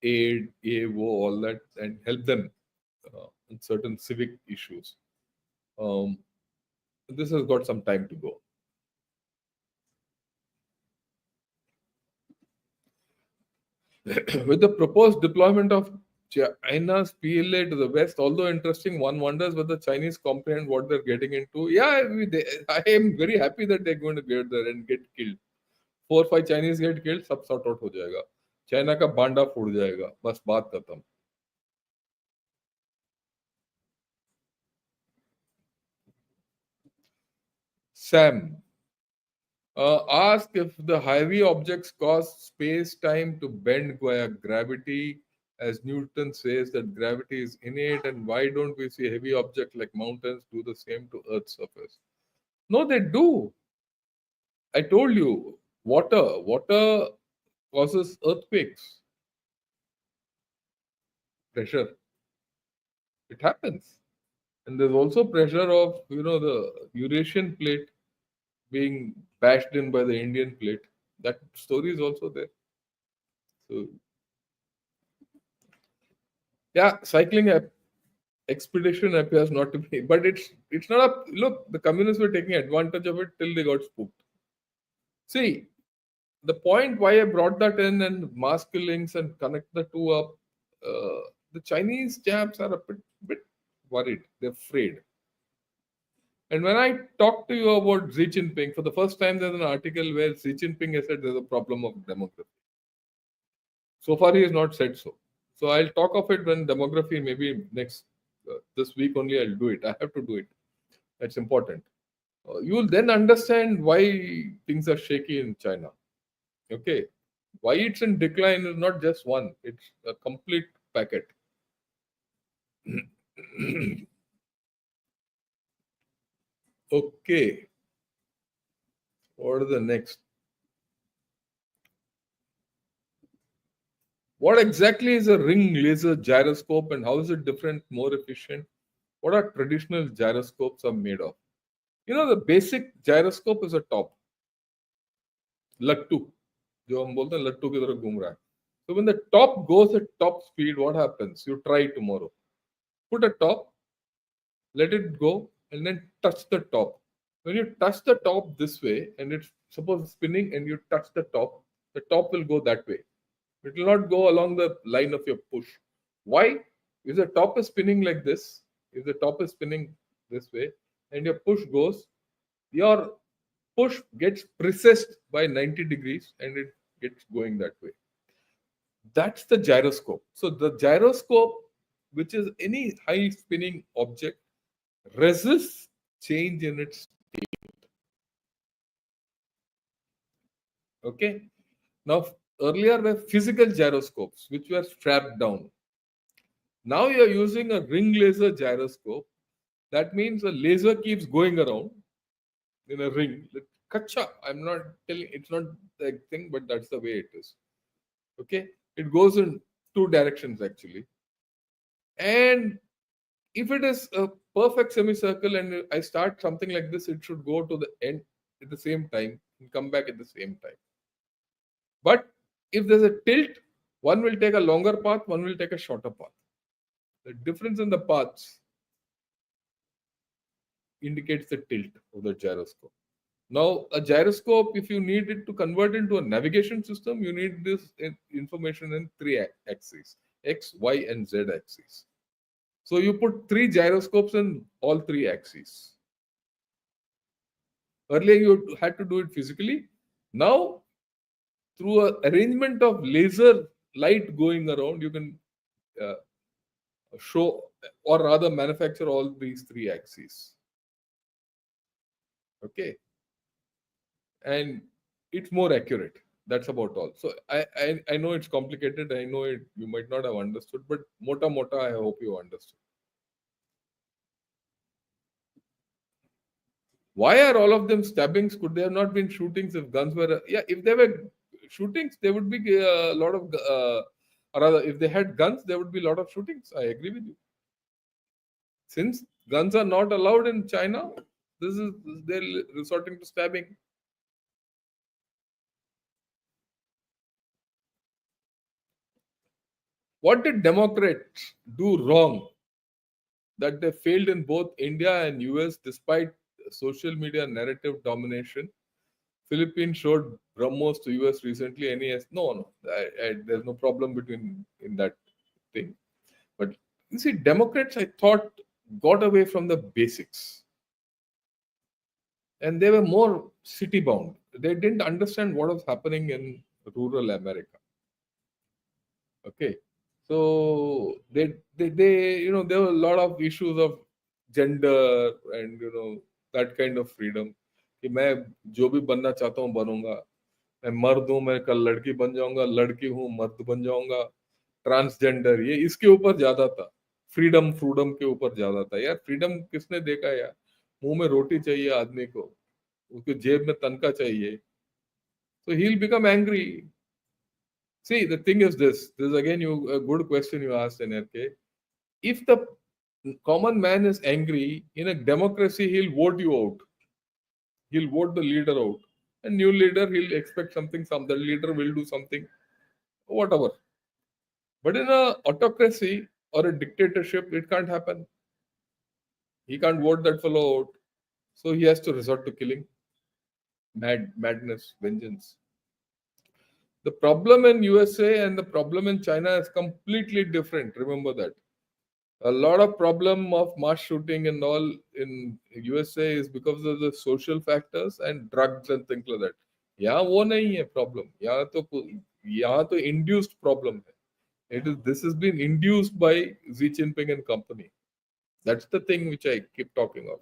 aid, AWO, all that, and help them in certain civic issues. This has got some time to go. With the proposed deployment of China's PLA to the West, although interesting, one wonders whether the Chinese comprehend what they're getting into. Yeah, I am very happy that they're going to get there and get killed. 4 or 5 Chinese get killed, सब sort out हो जाएगा. China का बांडा फूट जाएगा, बस बात खत्म. Sam ask if the heavy objects cause space-time to bend via gravity, as Newton says that gravity is innate, and why don't we see heavy objects like mountains do the same to Earth's surface? No, they do. I told you, water causes earthquakes. Pressure. It happens. And there's also pressure of, the Eurasian plate being bashed in by the Indian plate. That story is also there. So, yeah, cycling expedition appears not to be, but it's not a look. The communists were taking advantage of it till they got spooked. See, the point why I brought that in and mass killings and connect the two up, the Chinese chaps are a bit worried. They're afraid. And when I talk to you about Xi Jinping, for the first time, there's an article where Xi Jinping has said there's a problem of demography. So far, he has not said so. So I'll talk of it when demography, maybe next this week only. I'll do it. I have to do it. That's important. You will then understand why things are shaky in China. Okay, why it's in decline is not just one; it's a complete packet. Okay, what is the next? What exactly is a ring laser gyroscope and how is it different, more efficient? What are traditional gyroscopes are made of? The basic gyroscope is a top. Lattu. जो हम बोलते हैं लट्टू की तरह घूम रहा है. So when the top goes at top speed, what happens? You try tomorrow. Put a top, let it go, and then touch the top. When you touch the top this way, and it's suppose spinning, and you touch the top will go that way. It will not go along the line of your push. Why? If the top is spinning like this, if the top is spinning this way, and your push goes, your push gets precessed by 90 degrees and it gets going that way. That's the gyroscope. So the gyroscope, which is any high spinning object, resists change in its state. Okay. Now, earlier were physical gyroscopes, which were strapped down. Now you're using a ring laser gyroscope. That means a laser keeps going around in a ring. Kacha, I'm not telling, it's not the thing, but that's the way it is. Okay. It goes in two directions actually. And if it is a perfect semicircle and I start something like this, it should go to the end at the same time and come back at the same time. But if there's a tilt, one will take a longer path, one will take a shorter path. The difference in the paths indicates the tilt of the gyroscope. Now, a gyroscope, if you need it to convert into a navigation system, you need this information in three axes: X, Y, and Z axes. So you put three gyroscopes in all three axes. Earlier, you had to do it physically. Now, through an arrangement of laser light going around, you can uh, show, or rather manufacture, all these three axes. Okay. And it's more accurate. That's about all. So I know it's complicated. I know it, you might not have understood, but mota mota, I hope you understood. Why are all of them stabbings? Could there have not been shootings if guns were? Yeah, if there were shootings, there would be a lot of, or rather, if they had guns, there would be a lot of shootings. I agree with you. Since guns are not allowed in China, this is they're resorting to stabbing. What did Democrats do wrong that they failed in both India and US despite social media narrative domination? Philippines showed BrahMos to US recently. NES, no, there's no problem between in that thing. But you see, Democrats, I thought, got away from the basics, and they were more city bound. They didn't understand what was happening in rural America. Okay, so they there were a lot of issues of gender and that kind of freedom कि मैं जो भी बनना चाहता हूँ बनूंगा, मैं मर्द हूँ, मैं कल लड़की बन जाऊंगा, लड़की हूँ मर्द बन जाऊंगा, ट्रांसजेंडर, ये इसके ऊपर ज्यादा था। फ्रीडम फ्रूडम के ऊपर ज्यादा था। यार फ्रीडम किसने देखा यार? मुंह में रोटी चाहिए आदमी को, उसके जेब में तनका चाहिए, so he'll become angry. See, the thing is this. This is again a good question you asked, NRK. If the common man is angry in a democracy, he'll vote you out. He'll vote the leader out. A new leader, he'll expect something. Some the leader will do something, whatever. But in a autocracy or a dictatorship, it can't happen. He can't vote that fellow out, so he has to resort to killing, madness, vengeance. The problem in USA and the problem in China is completely different. Remember that. A lot of problem of mass shooting and all in USA is because of the social factors and drugs and things like that. यहाँ वो नहीं है problem. यहाँ तो induced problem है. This has been induced by Xi Jinping and company. That's the thing which I keep talking of.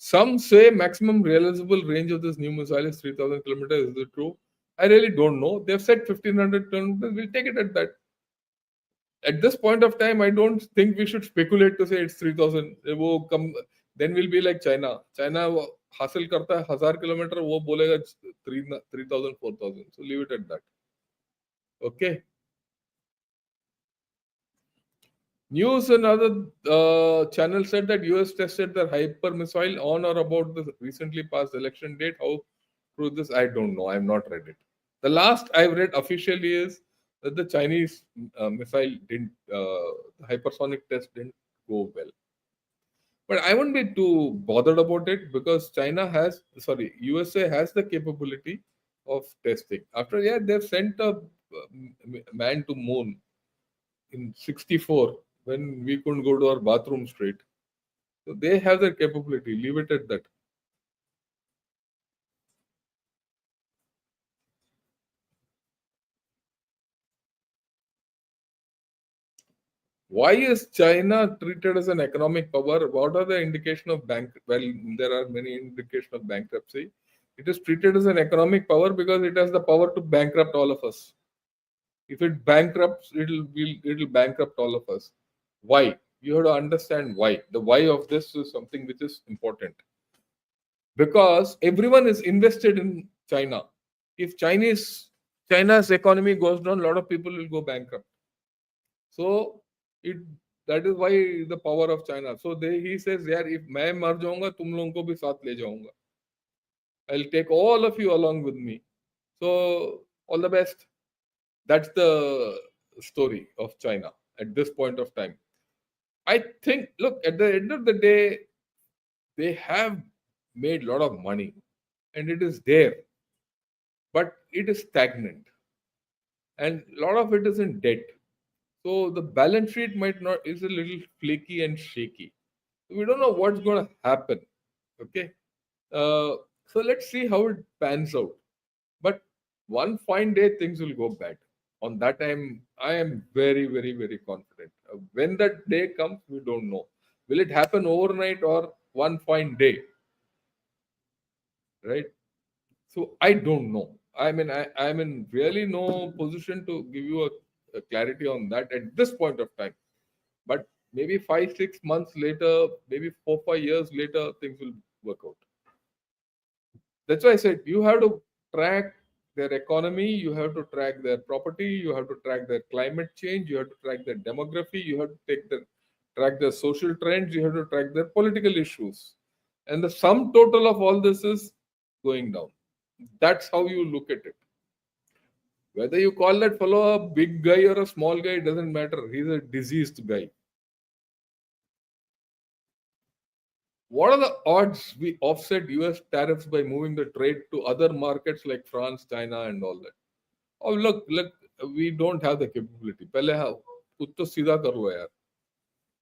Some say maximum realizable range of this new missile is 3,000 kilometers. Is it true? I really don't know. They've said 1,500 kilometers. We'll take it at that. At this point of time, I don't think we should speculate to say it's 3,000. Then we'll be like China. China हासिल करता है 1,000 kilometre, वो बोलेगा 3,000, 4,000. So leave it at that. Okay. News and other channels said that US tested their hyper missile on or about the recently passed election date. How true this? I don't know. I've not read it. The last I've read officially is that the Chinese missile didn't, the hypersonic test didn't go well. But I won't be too bothered about it because USA has the capability of testing. After, yeah, they've sent a man to moon in 64 when we couldn't go to our bathroom straight. So they have that capability. Leave it at that. Why is China treated as an economic power? What are the indication of bank? Well, there are many indication of bankruptcy. It is treated as an economic power because it has the power to bankrupt all of us. If it bankrupts, it'll bankrupt all of us. Why? You have to understand why. The why of this is something which is important. Because everyone is invested in China. If China's economy goes down, a lot of people will go bankrupt. So it that is why the power of China. So he says, यार, if मैं मर जाऊंगा, तुम लोगों को भी साथ ले जाऊंगा. I'll take all of you along with me. So all the best. That's the story of China at this point of time. I think, look, at the end of the day, they have made a lot of money and it is there, but it is stagnant and a lot of it is in debt. So the balance sheet might not is a little flaky and shaky. We don't know what's going to happen. Okay, uh, so let's see how it pans out. But one fine day things will go bad. On that I am very very very confident. When that day comes, we don't know. Will it happen overnight or one fine day? Right? So I don't know. I mean, I'm in really no position to give you a clarity on that at this point of time. But maybe 5 6 months later, maybe 4 5 years later, things will work out. That's why I said you have to track their economy, you have to track their property, you have to track their climate change, you have to track their demography, you have to track their social trends, you have to track their political issues. And the sum total of all this is going down. That's how you look at it. Whether you call that fellow a big guy or a small guy, it doesn't matter. He's a diseased guy. What are the odds we offset US tariffs by moving the trade to other markets like France, China, and all that? Oh, look, we don't have the capability. पहले खुद तो सीधा करो यार.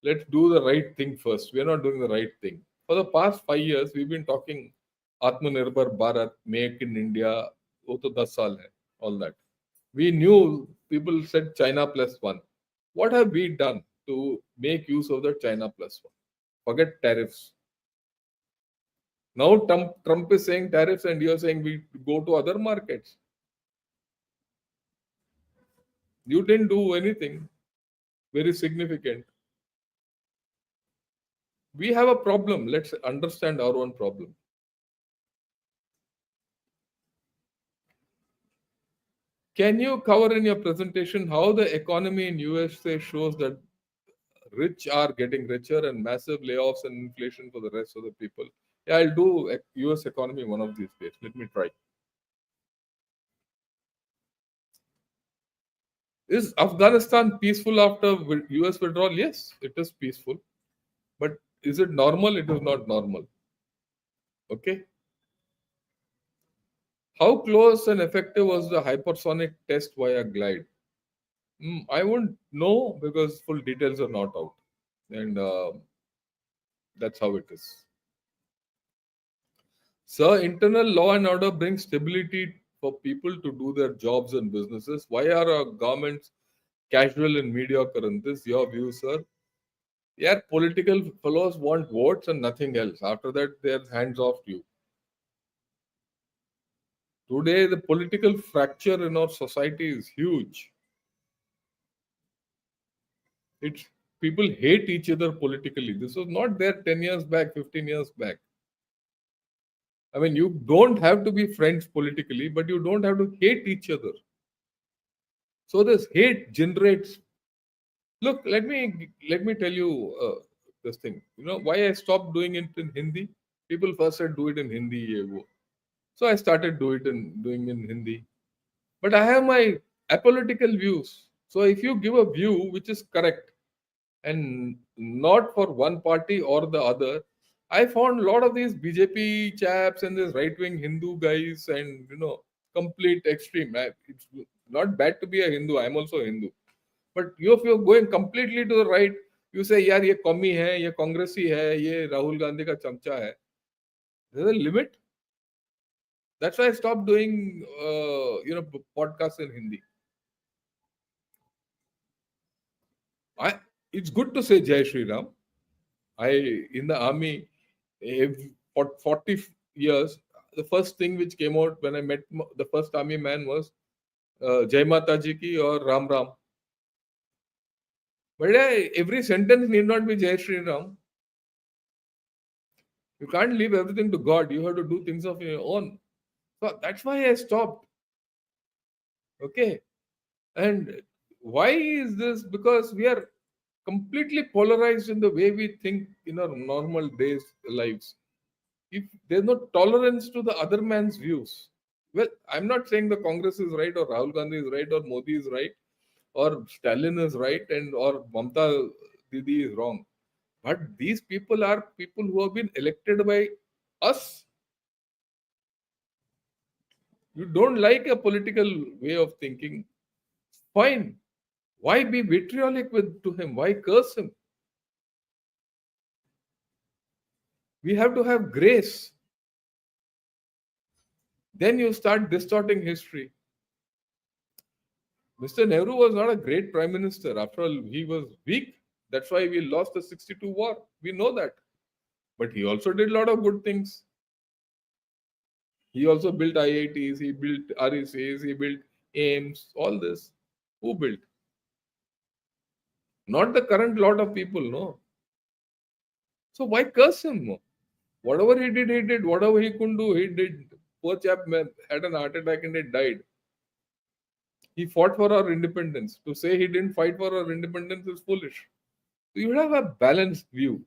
Let's do the right thing first. We are not doing the right thing. For the past 5 years, we've been talking Atmanirbhar Bharat, Make in India, वो तो 10 साल है, all that. We knew people said China plus one. What have we done to make use of the China plus one? Forget tariffs. Now Trump is saying tariffs and you're saying we go to other markets. You didn't do anything very significant. We have a problem. Let's understand our own problem. Can you cover in your presentation how the economy in USA shows that rich are getting richer and massive layoffs and inflation for the rest of the people? Yeah, I'll do US economy one of these days. Let me try. Is Afghanistan peaceful after US withdrawal? Yes, it is peaceful. But is it normal? It is not normal. Okay. How close and effective was the hypersonic test via glide? I won't know because full details are not out. And that's how it is. Sir, internal law and order brings stability for people to do their jobs and businesses. Why are our governments casual and mediocre in this? Your view, sir? Yeah, political fellows want votes and nothing else. After that, they're hands off to you. Today, the political fracture in our society is huge. It's people hate each other politically. This was not there 10 years back, 15 years back. I mean, you don't have to be friends politically, but you don't have to hate each other. So this hate generates. Look, let me tell you this thing. You know why I stopped doing it in Hindi? People first said do it in Hindi. Ye wo. So I started doing in Hindi. But I have my apolitical views. So if you give a view which is correct and not for one party or the other, I found a lot of these BJP chaps and these right wing Hindu guys and complete extreme. It's not bad to be a Hindu. I'm also a Hindu. But if you're going completely to the right, you say, यार ये कौमी है, ये कांग्रेसी है, ये राहुल गांधी का चमचा है. There's a limit. That's why I stopped doing, podcasts in Hindi. It's good to say Jai Shri Ram. In the army, for 40 years, the first thing which came out when I met the first army man was Jai Mata Ji ki or Ram Ram. But every sentence need not be Jai Shri Ram. You can't leave everything to God. You have to do things of your own. So that's why I stopped. Okay. And why is this? Because we are completely polarized in the way we think in our normal days lives. If there's no tolerance to the other man's views, Well, I'm not saying the Congress is right or Rahul Gandhi is right or Modi is right or Stalin is right and or Mamta Didi is wrong. But these people are people who have been elected by us. You don't like a political way of thinking, fine. Why be vitriolic with to him? Why curse him? We have to have grace. Then you start distorting history. Mr. Nehru was not a great prime minister. After all, he was weak. That's why we lost the 62 war. We know that. But he also did a lot of good things. He also built IITs, he built RECs, he built AIMS, all this. Who built? Not the current lot of people, no. So why curse him? Whatever he did, he did. Whatever he couldn't do, he did. Poor chap had an heart attack and he died. He fought for our independence. To say he didn't fight for our independence is foolish. So you have a balanced view.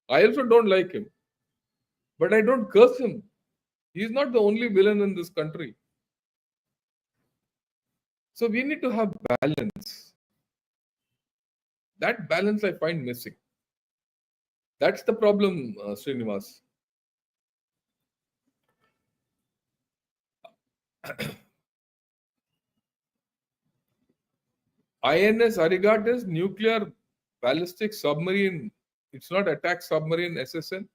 I also don't like him, but I don't curse him. He's not the only villain in this country. So we need to have balance. That balance I find missing. That's the problem, Srinivas. INS Arigat is nuclear ballistic submarine. It's not attack submarine SSN.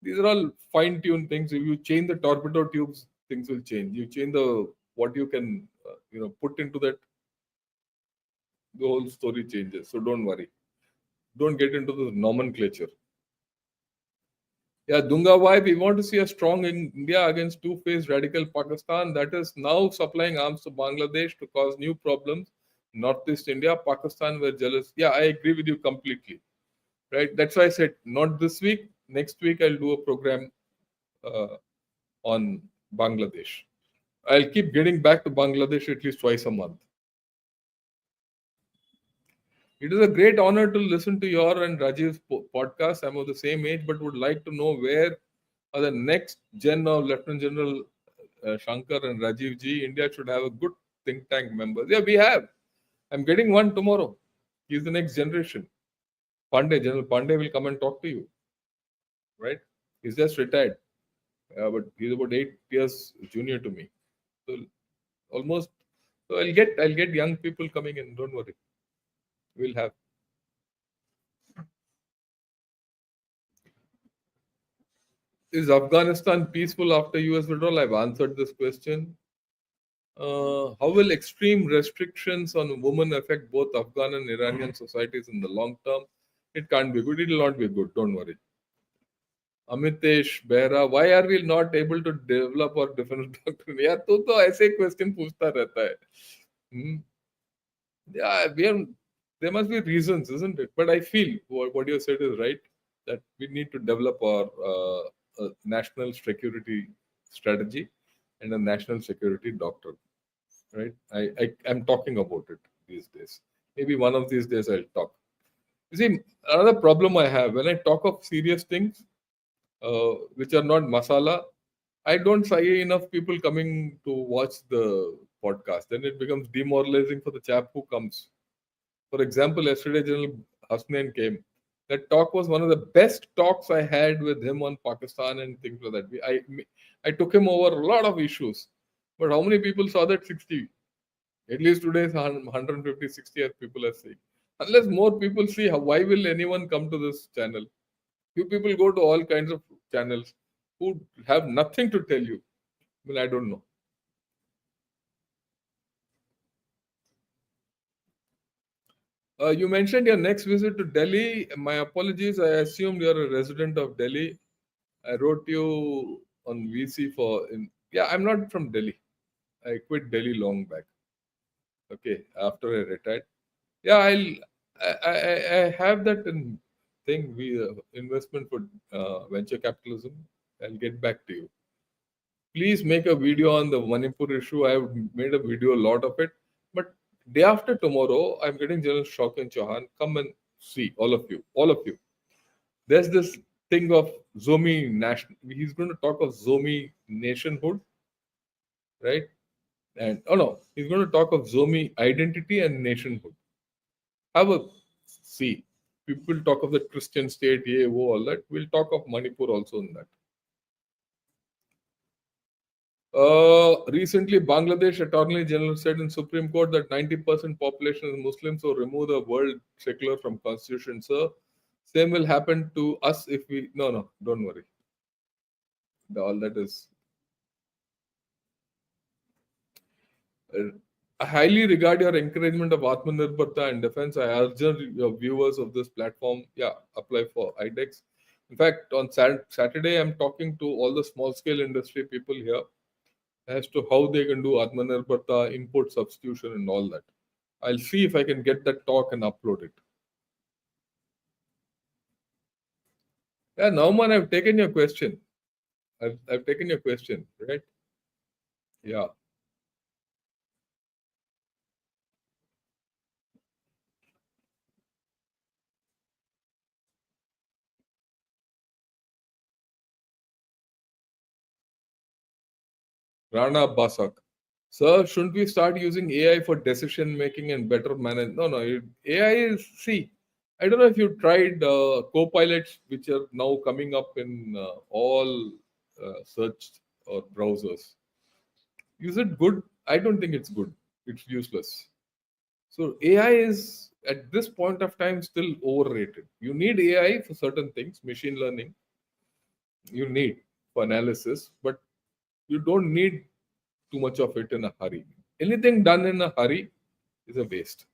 These are all fine-tuned things. If you change the torpedo tubes, things will change. You change the what you can put into that, the whole story changes. So don't worry. Don't get into the nomenclature. Yeah, Dunga why we want to see a strong India against two-faced radical Pakistan that is now supplying arms to Bangladesh to cause new problems. Northeast India, Pakistan were jealous. Yeah, I agree with you completely. Right? That's why I said not this week. Next week I'll do a program uh, on Bangladesh. I'll keep getting back to Bangladesh at least twice a month. It is a great honor to listen to your and Rajiv's podcast. I'm of the same age, but would like to know where are the next gen of Lieutenant General Shankar and Rajiv Ji. India should have a good think tank members. Yeah, we have. I'm getting one tomorrow. He's the next generation. Pandey, General Pandey will come and talk to you. Right? He's just retired. But he's about 8 years junior to me. So almost. So I'll get young people coming in. Don't worry. We'll have. Is Afghanistan peaceful after US withdrawal? I've answered this question. How will extreme restrictions on women affect both Afghan and Iranian societies in the long term? It can't be good. It will not be good. Don't worry. Amitesh Behra, why are we not able to develop our defense doctrine? Yeah, तो ऐसे question पूछता रहता है. Yeah, there must be reasons, isn't it? But I feel what you said is right, that we need to develop our national security strategy and a national security doctrine. Right? I'm talking about it these days. Maybe one of these days I'll talk. You see, another problem I have when I talk of serious things, which are not masala, I don't see enough people coming to watch the podcast. Then it becomes demoralizing for the chap who comes. For example, yesterday General Hasnain came. That talk was one of the best talks I had with him on Pakistan and things like that. I took him over a lot of issues. But how many people saw that 60? At least today, 150, 60 as people are saying. Unless more people see, why will anyone come to this channel? You people go to all kinds of channels who have nothing to tell you. Well, I don't know. You mentioned your next visit to Delhi. My apologies. I assumed you're a resident of Delhi. I wrote you on VC yeah, I'm not from Delhi. I quit Delhi long back. Okay, after I retired. Yeah, I have that thing, we investment for venture capitalism. I'll get back to you. Please make a video on the Manipur issue. I have made a video, a lot of it. But day after tomorrow, I'm getting General Shaukin Chauhan. Come and see, all of you. All of you. There's this thing of Zomi nation. He's going to talk of Zomi nationhood. right? And oh no, he's going to talk of Zomi identity and nationhood. Have a see. People talk of the Christian state, yeah, all that. We'll talk of Manipur also in that. Recently, Bangladesh Attorney General said in Supreme Court that 90% population is Muslim, so remove the word secular from Constitution, sir. Same will happen to us if we. No, don't worry. All that is. I highly regard your encouragement of Atmanirbharta and defense. I urge your viewers of this platform, apply for IDEX. In fact, on Saturday, I'm talking to all the small scale industry people here as to how they can do Atmanirbharta, input substitution, and all that. I'll see if I can get that talk and upload it. Yeah, Nauman, I've taken your question. I've taken your question, right? Yeah. Rana Basak. Sir, shouldn't we start using AI for decision making and better manage? No. AI is, see, I don't know if you tried co-pilots, which are now coming up in all search or browsers. Is it good? I don't think it's good. It's useless. So AI is at this point of time still overrated. You need AI for certain things, machine learning. You need for analysis, but you don't need too much of it in a hurry. Anything done in a hurry is a waste.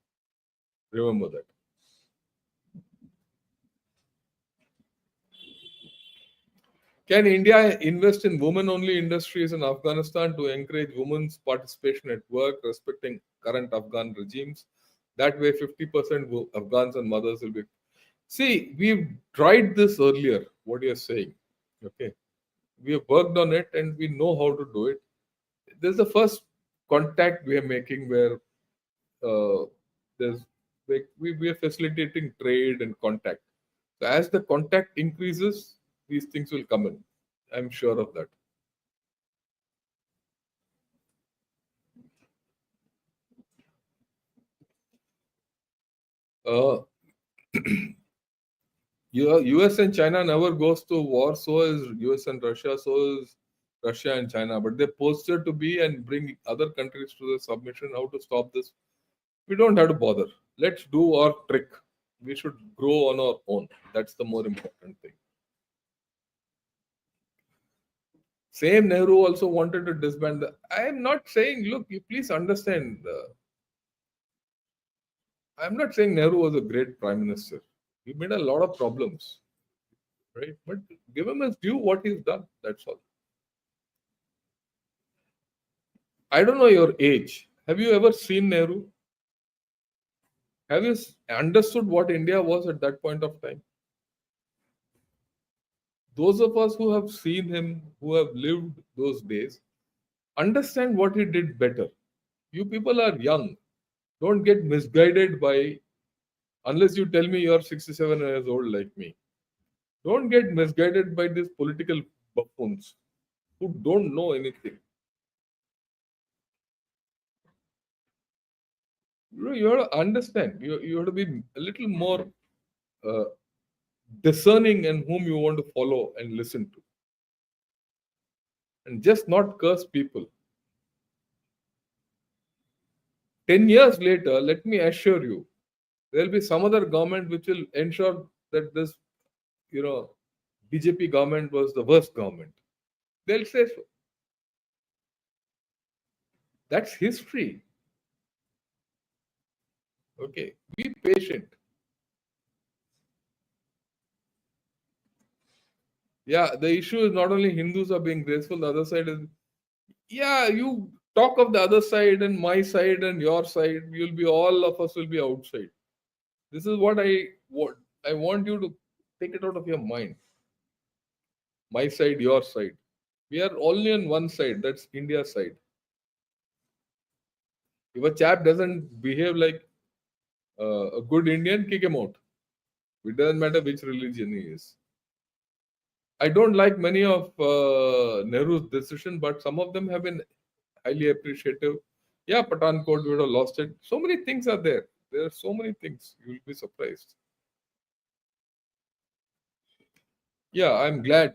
Remember that. Can India invest in women only industries in Afghanistan to encourage women's participation at work, respecting current Afghan regimes? That way, 50% Afghans and mothers will be. See, we've tried this earlier, what you're saying. Okay. We have worked on it and we know how to do it. This is the first contact we are making where there's like we are facilitating trade and contact. So as the contact increases, these things will come in. I'm sure of that. Uh, US and China never goes to war. So is US and Russia. So is Russia and China. But they posted to be and bring other countries to the submission. How to stop this? We don't have to bother. Let's do our trick. We should grow on our own. That's the more important thing. Same Nehru also wanted to disband the. I am not saying, look, you please understand. I'm not saying Nehru was a great prime minister. He made a lot of problems, right? But give him his due what he's done. That's all. I don't know your age. Have you ever seen Nehru? Have you understood what India was at that point of time? Those of us who have seen him, who have lived those days, understand what he did better. You people are young. Don't get misguided by, unless you tell me you're 67 years old like me. Don't get misguided by these political buffoons who don't know anything. You have to understand. You have to be a little more uh, discerning in whom you want to follow and listen to. And just not curse people. 10 years later, let me assure you, there will be some other government which will ensure that this, you know, BJP government was the worst government. They'll say so. That's history. Okay. Be patient. Yeah, the issue is not only Hindus are being graceful, the other side is, yeah, you talk of the other side and my side and your side, you'll be, all of us will be outside. This is what I want. I want you to take it out of your mind. My side, your side. We are only on one side, that's India's side. If a chap doesn't behave like a good Indian, kick him out. It doesn't matter which religion he is. I don't like many of Nehru's decision, but some of them have been highly appreciative. Yeah, Pathankot, we would have lost it. So many things are there. There are so many things. You will be surprised. Yeah, I'm glad.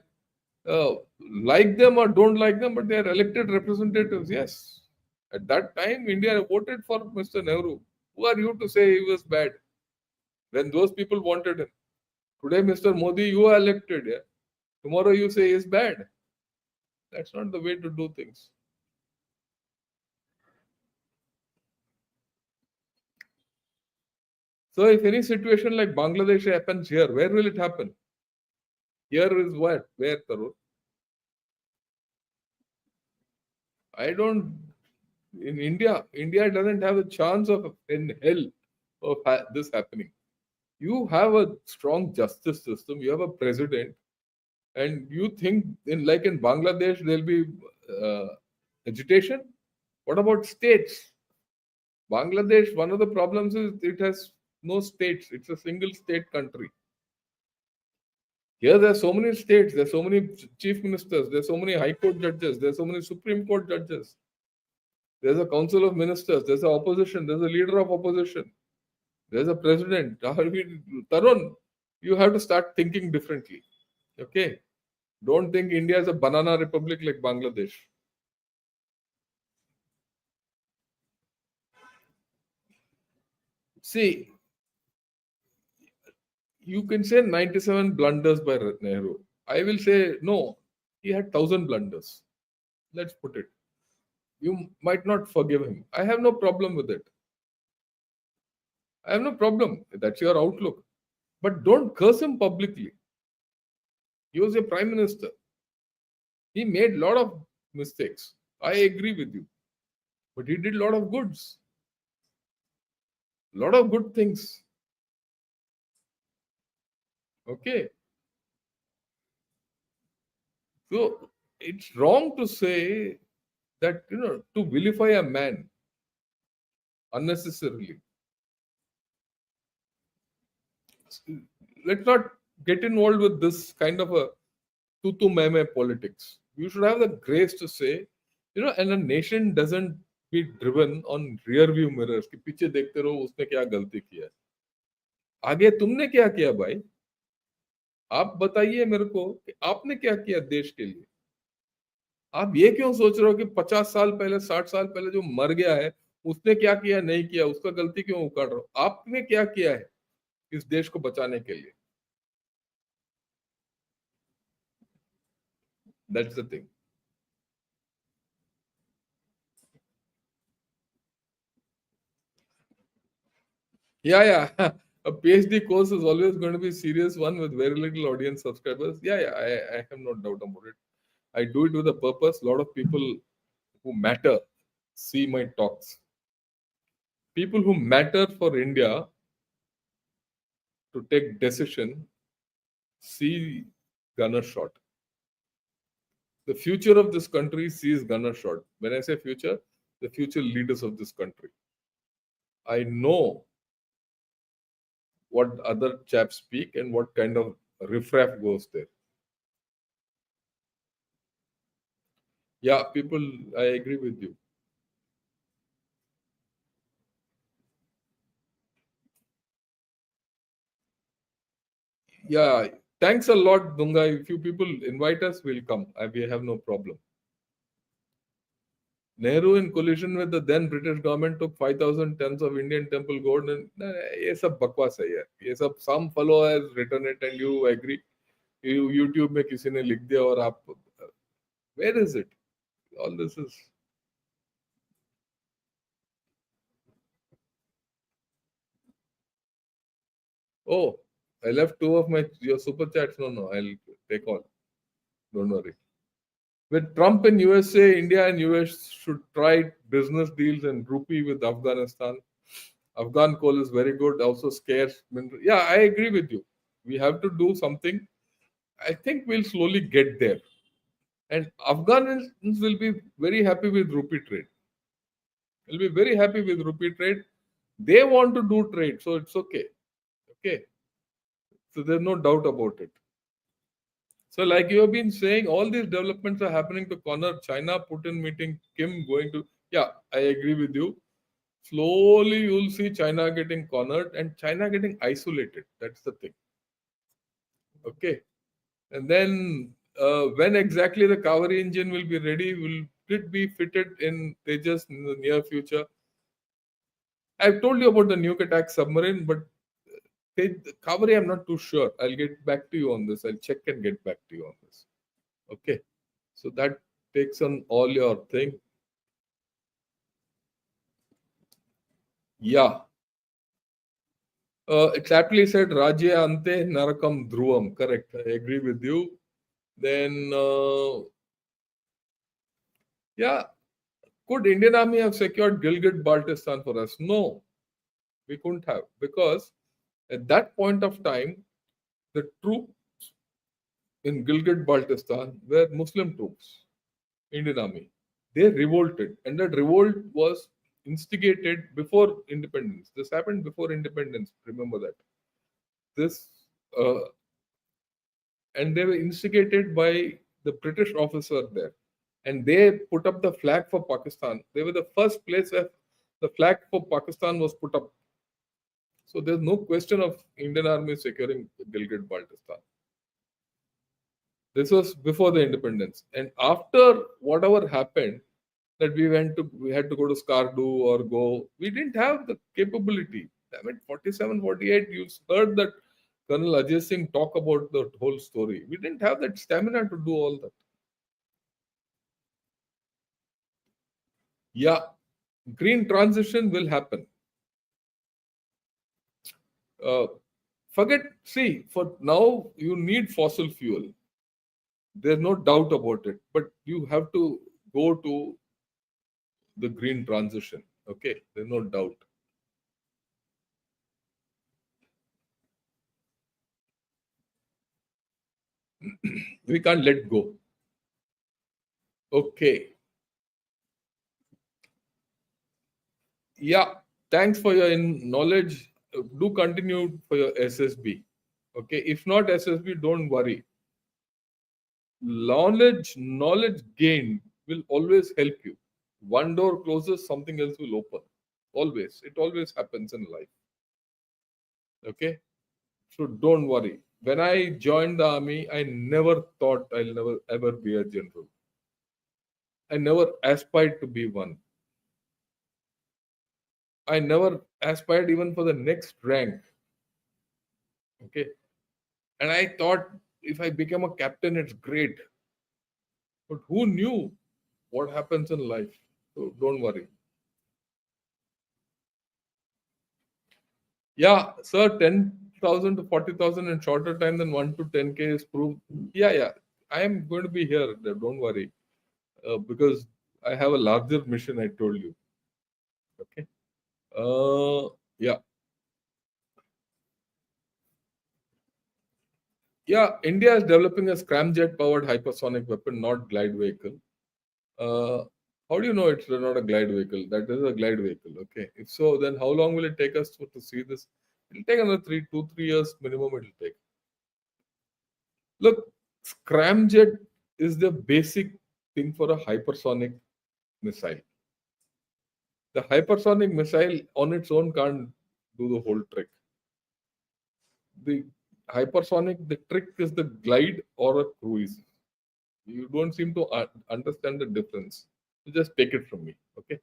Uh, like them or don't like them, but they are elected representatives. Yes. At that time, India voted for Mr. Nehru. Who are you to say he was bad when those people wanted him? Today, Mr. Modi, you are elected. Yeah. Tomorrow, you say he's bad. That's not the way to do things. So, if any situation like Bangladesh happens here, where will it happen? Here is what? Where, Tarun? I don't. In India, India doesn't have a chance of in hell of this happening. You have a strong justice system. You have a president, and you think in like in Bangladesh there'll be uh, agitation. What about states? Bangladesh, one of the problems is it has no states. It's a single state country. Here there are so many states, there are so many chief ministers, there are so many high court judges, there are so many Supreme Court judges. There's a council of ministers, there's an opposition, there's a leader of opposition, there's a president. Tarun, you have to start thinking differently. Okay? Don't think India is a banana republic like Bangladesh. See, you can say 97 blunders by Nehru. I will say no, he had 1,000 blunders. Let's put it. You might not forgive him. I have no problem with it. I have no problem. That's your outlook. But don't curse him publicly. He was a prime minister. He made a lot of mistakes. I agree with you. But he did a lot of goods. A lot of good things. Okay. So it's wrong to say that, to vilify a man unnecessarily. Let's not get involved with this kind of a tutu meme politics. You should have the grace to say, and a nation doesn't be driven on rear view mirrors कि पीछे देखते रहो उसने क्या गलती किया है आगे तुमने क्या किया भाई आप बताइए मेरे को कि आपने क्या किया देश के लिए आप ये क्यों सोच रहे हो कि 50 साल पहले 60 साल पहले जो मर गया है उसने क्या किया नहीं किया उसका गलती क्यों उखाड़ रहे हो आपने क्या किया है इस देश को बचाने के लिए that's the thing yeah a PhD course is always going to be a serious one with very little audience subscribers I have no doubt about it I do it with a purpose a lot of people who matter see my talks people who matter for India to take decision see gunner shot the future of this country sees gunner shot when I say future the future leaders of this country I know what other chaps speak and what kind of riffraff goes there. Yeah, people, I agree with you. Yeah, thanks a lot, Dunga. If you people invite us, we'll come. We have no problem. Nehru, in collision with the then British government, took 5,000 tons of Indian temple gold. And ये सब बकवास है यार. ये सब some fellow has written it and you agree. YouTube में किसी ने लिख दिया और आप where is it? All this is. Oh, I left two of your super chats. No, I'll take all. Don't worry. With Trump in USA, India and US should try business deals and rupee with Afghanistan. Afghan coal is very good, also scarce. Yeah, I agree with you. We have to do something. I think we'll slowly get there. And Afghans will be very happy with rupee trade. They'll be very happy with rupee trade. They want to do trade, so it's okay. Okay. So there's no doubt about it. So, like you have been saying, all these developments are happening to corner China, Putin meeting Kim, going to. Yeah, I agree with you. Slowly, you'll see China getting cornered and China getting isolated. That's the thing. Okay. And then, when exactly the Kaveri engine will be ready, will it be fitted in Tejas in the near future? I've told you about the nuke attack submarine, but Kaveri, I'm not too sure. I'll get back to you on this. I'll check and get back to you on this. Okay. So that takes on all your thing. Yeah. It's aptly said, Rajya Ante Narakam Dhruvam. Correct. I agree with you. Then, yeah, could Indian Army have secured Gilgit Baltistan for us? No, we couldn't have, because at that point of time, the troops in Gilgit Baltistan were Muslim troops, Indian Army. They revolted, and that revolt was instigated before independence. This happened before independence. Remember that. This uh, and they were instigated by the British officer there, and they put up the flag for Pakistan. They were the first place where the flag for Pakistan was put up. So there's no question of Indian Army securing Gilgit Baltistan. This was before the independence, and after whatever happened, that we had to go to Skardu or go. We didn't have the capability. I mean, 47, 48. You heard that Colonel Ajay Singh talk about the whole story. We didn't have that stamina to do all that. Yeah, green transition will happen. Uh, Forget, see, for now, you need fossil fuel. There's no doubt about it. But you have to go to the green transition. Okay, there's no doubt. We can't let go. Okay. Yeah, thanks for your knowledge. Do continue for your SSB. Okay, if not SSB, don't worry. Knowledge gained will always help you. One door closes, something else will open. Always. It always happens in life. Okay, so don't worry. When I joined the army, I never thought I'll never ever be a general. I never aspired to be one. I never aspired even for the next rank. Okay, and I thought if I become a captain, it's great. But who knew what happens in life? So don't worry. Yeah, sir, 10,000 to 40,000 in shorter time than 1 to 10K is proved. Yeah, yeah. I am going to be here. Don't worry. Because I have a larger mission, I told you. Okay. Yeah. Yeah, India is developing a scramjet powered hypersonic weapon, not glide vehicle. Uh, how do you know it's not a glide vehicle? That is a glide vehicle. Okay. If so, then how long will it take us to see this? It'll take another 3 years minimum. It'll take. Look, scramjet is the basic thing for a hypersonic missile. The hypersonic missile on its own can't do the whole trick. The hypersonic, the trick is the glide or a cruise. You don't seem to understand the difference. You just take it from me. Okay.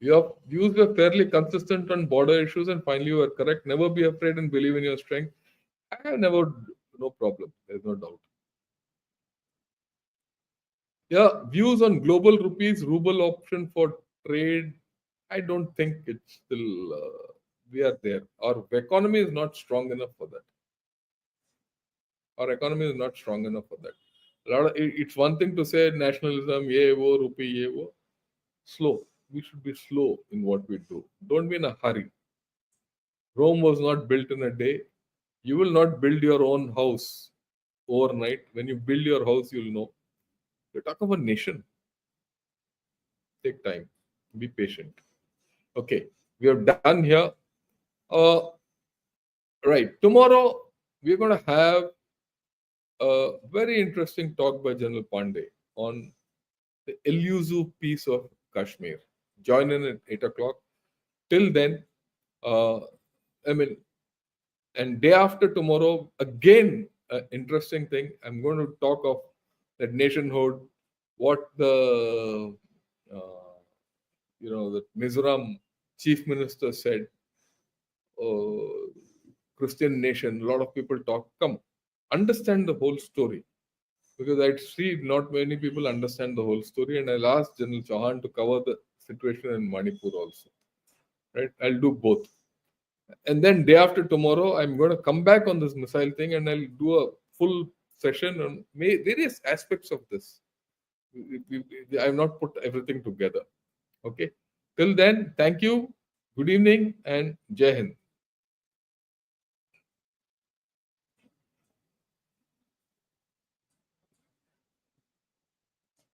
Your views were fairly consistent on border issues, and finally you were correct. Never be afraid and believe in your strength. I have never, no problem. There's no doubt. Yeah, views on global rupees ruble option for trade. I don't think it's still we are there. Our economy is not strong enough for that. Our economy is not strong enough for that. It's one thing to say nationalism, ye wo, rupee, ye wo. Slow. We should be slow in what we do. Don't be in a hurry. Rome was not built in a day. You will not build your own house overnight. When you build your house, you'll know. We talk of a nation. Take time. Be patient. Okay, we are done here. Uh, right. Tomorrow, we're going to have a very interesting talk by General Pandey on the elusive piece of Kashmir. Join in at 8 o'clock. Till then, I mean, and day after tomorrow, again, interesting thing. I'm going to talk of that nationhood, what the the Mizoram chief minister said, Christian nation. A lot of people talk. Come, understand the whole story, because I see not many people understand the whole story, and I'll ask General Chauhan to cover the situation in Manipur also. Right? I'll do both. And then day after tomorrow, I'm going to come back on this missile thing, and I'll do a full session on various aspects of this. I've not put everything together. Okay. Till then, thank you. Good evening and Jai Hind.